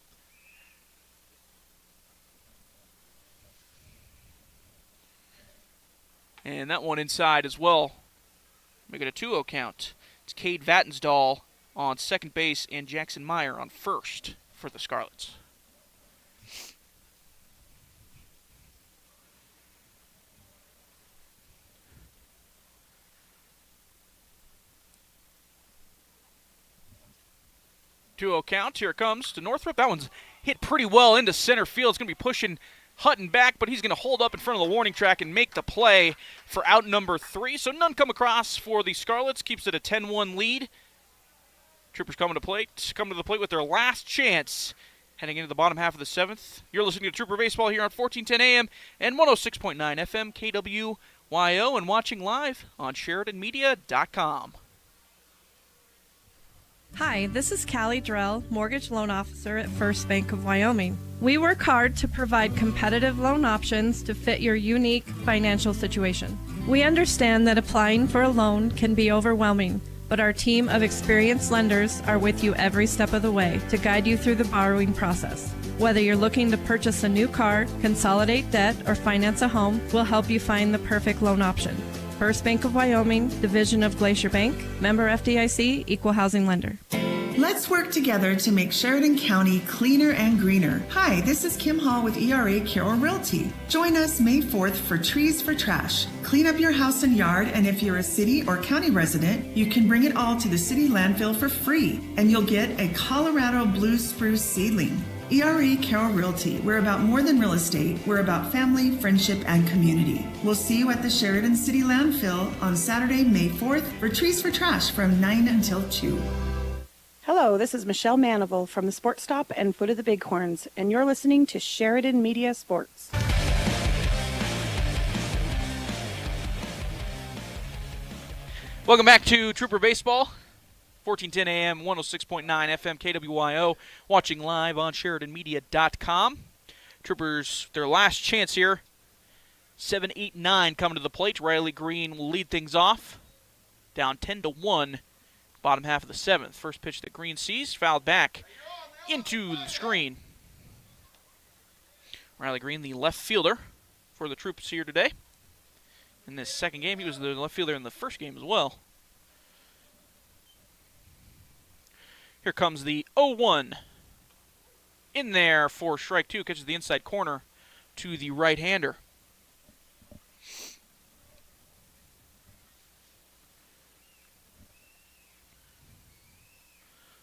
And that one inside as well. Make it a 2-0 count. It's Cade Vattensdahl on second base and Jackson Meyer on first for the Scarlets. Count. Here it comes to Northrup. That one's hit pretty well into center field. It's going to be pushing Hutton back, but he's going to hold up in front of the warning track and make the play for out number 3. So none come across for the Scarlets. Keeps it a 10-1 lead. Troopers coming to the plate with their last chance heading into the bottom half of the 7th. You're listening to Trooper Baseball here on 1410 AM and 106.9 FM KWYO and watching live on SheridanMedia.com. Hi, this is Callie Drell, Mortgage Loan Officer at First Bank of Wyoming. We work hard to provide competitive loan options to fit your unique financial situation. We understand that applying for a loan can be overwhelming, but our team of experienced lenders are with you every step of the way to guide you through the borrowing process. Whether you're looking to purchase a new car, consolidate debt, or finance a home, we'll help you find the perfect loan option. First Bank of Wyoming, Division of Glacier Bank, member FDIC, equal housing lender. Let's work together to make Sheridan County cleaner and greener. Hi, this is Kim Hall with ERA Carroll Realty. Join us May 4th for Trees for Trash. Clean up your house and yard, and if you're a city or county resident, you can bring it all to the city landfill for free, and you'll get a Colorado blue spruce seedling. ERA Carroll Realty. We're about more than real estate. We're about family, friendship, and community. We'll see you at the Sheridan City Landfill on Saturday, May 4th for Trees for Trash from 9 until 2. Hello, this is Michelle Manival from the Sports Stop and Foot of the Bighorns, and you're listening to Sheridan Media Sports. Welcome back to Trooper Baseball. 1410 AM, 106.9 FM KWYO, watching live on SheridanMedia.com. Troopers, their last chance here 7, 8, 9 coming to the plate. Riley Green will lead things off. Down 10-1, bottom half of the 7th. First pitch that Green sees, fouled back into the screen. Riley Green, the left fielder for the Troops here today. In this second game, he was the left fielder in the first game as well. Here comes the 0-1. In there for strike 2, catches the inside corner to the right-hander.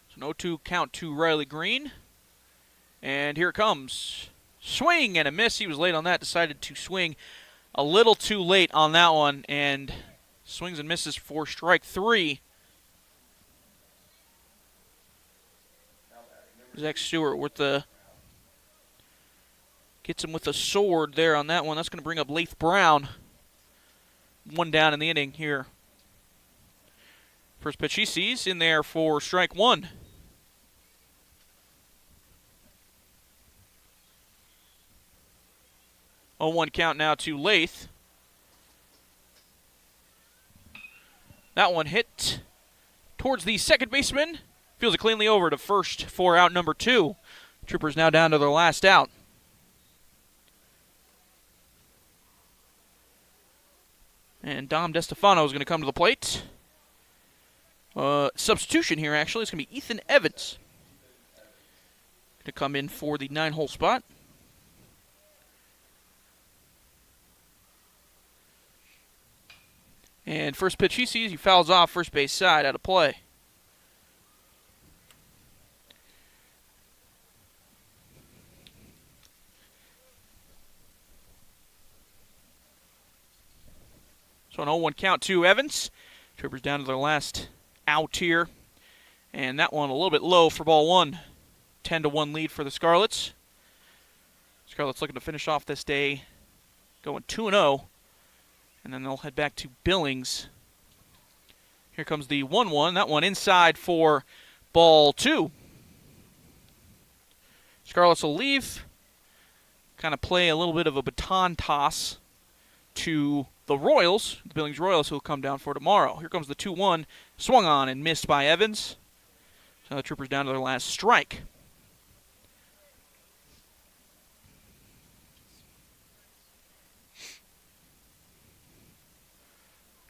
So an 0-2 count to Riley Green. And here it comes. Swing and a miss. He was late on that, decided to swing a little too late on that one, and swings and misses for strike 3. Zach Stewart with gets him with a sword there on that one. That's going to bring up Lath Brown. 1 down in the inning here. First pitch he sees in there for strike 1. Oh, 1 count now to Lath. That one hit towards the second baseman. Feels it cleanly over to first for out number 2. Troopers now down to their last out. And Dom DeStefano is going to come to the plate. Substitution here, actually. It's going to be Ethan Evans. Going to come in for the 9-hole spot. And first pitch he sees, he fouls off first base side out of play. So an 0-1 count to Evans. Troopers down to their last out here. And that one a little bit low for ball 1. 10-1 lead for the Scarlets. Scarlets looking to finish off this day going 2-0. And then they'll head back to Billings. Here comes the 1-1. That one inside for ball 2. Scarlets will leave. Kind of play a little bit of a baton toss to the Royals, the Billings Royals, who will come down for tomorrow. Here comes the 2-1. Swung on and missed by Evans. So the Troopers down to their last strike.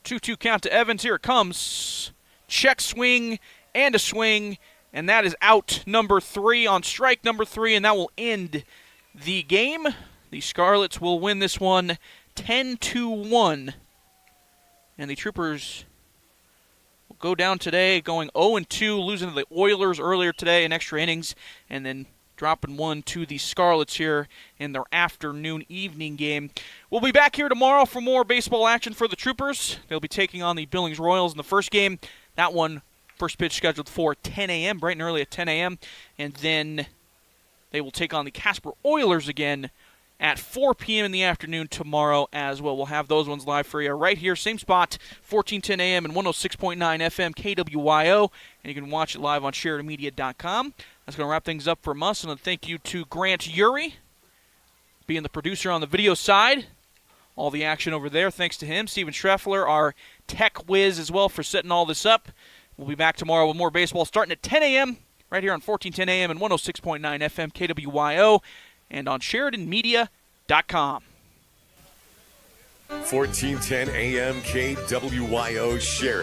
2-2 count to Evans. Here it comes. Check swing and a swing. And that is out number 3 on strike number 3. And that will end the game. The Scarlets will win this one 10-1. And the Troopers will go down today going 0-2, losing to the Oilers earlier today in extra innings. And then dropping 1 to the Scarlets here in their afternoon evening game. We'll be back here tomorrow for more baseball action for the Troopers. They'll be taking on the Billings Royals in the first game. That one, first pitch scheduled for 10 a.m., bright and early at 10 a.m. And then they will take on the Casper Oilers again at 4 p.m. in the afternoon tomorrow as well. We'll have those ones live for you right here, same spot, 1410 a.m. and 106.9 FM KWYO. And you can watch it live on SheridanMedia.com. That's going to wrap things up from us. And a thank you to Grant Urey, being the producer on the video side. All the action over there, thanks to him. Steven Schreffler, our tech whiz as well, for setting all this up. We'll be back tomorrow with more baseball starting at 10 a.m. right here on 1410 a.m. and 106.9 FM KWYO and on SheridanMedia.com. 1410 AM KWYO Sheridan.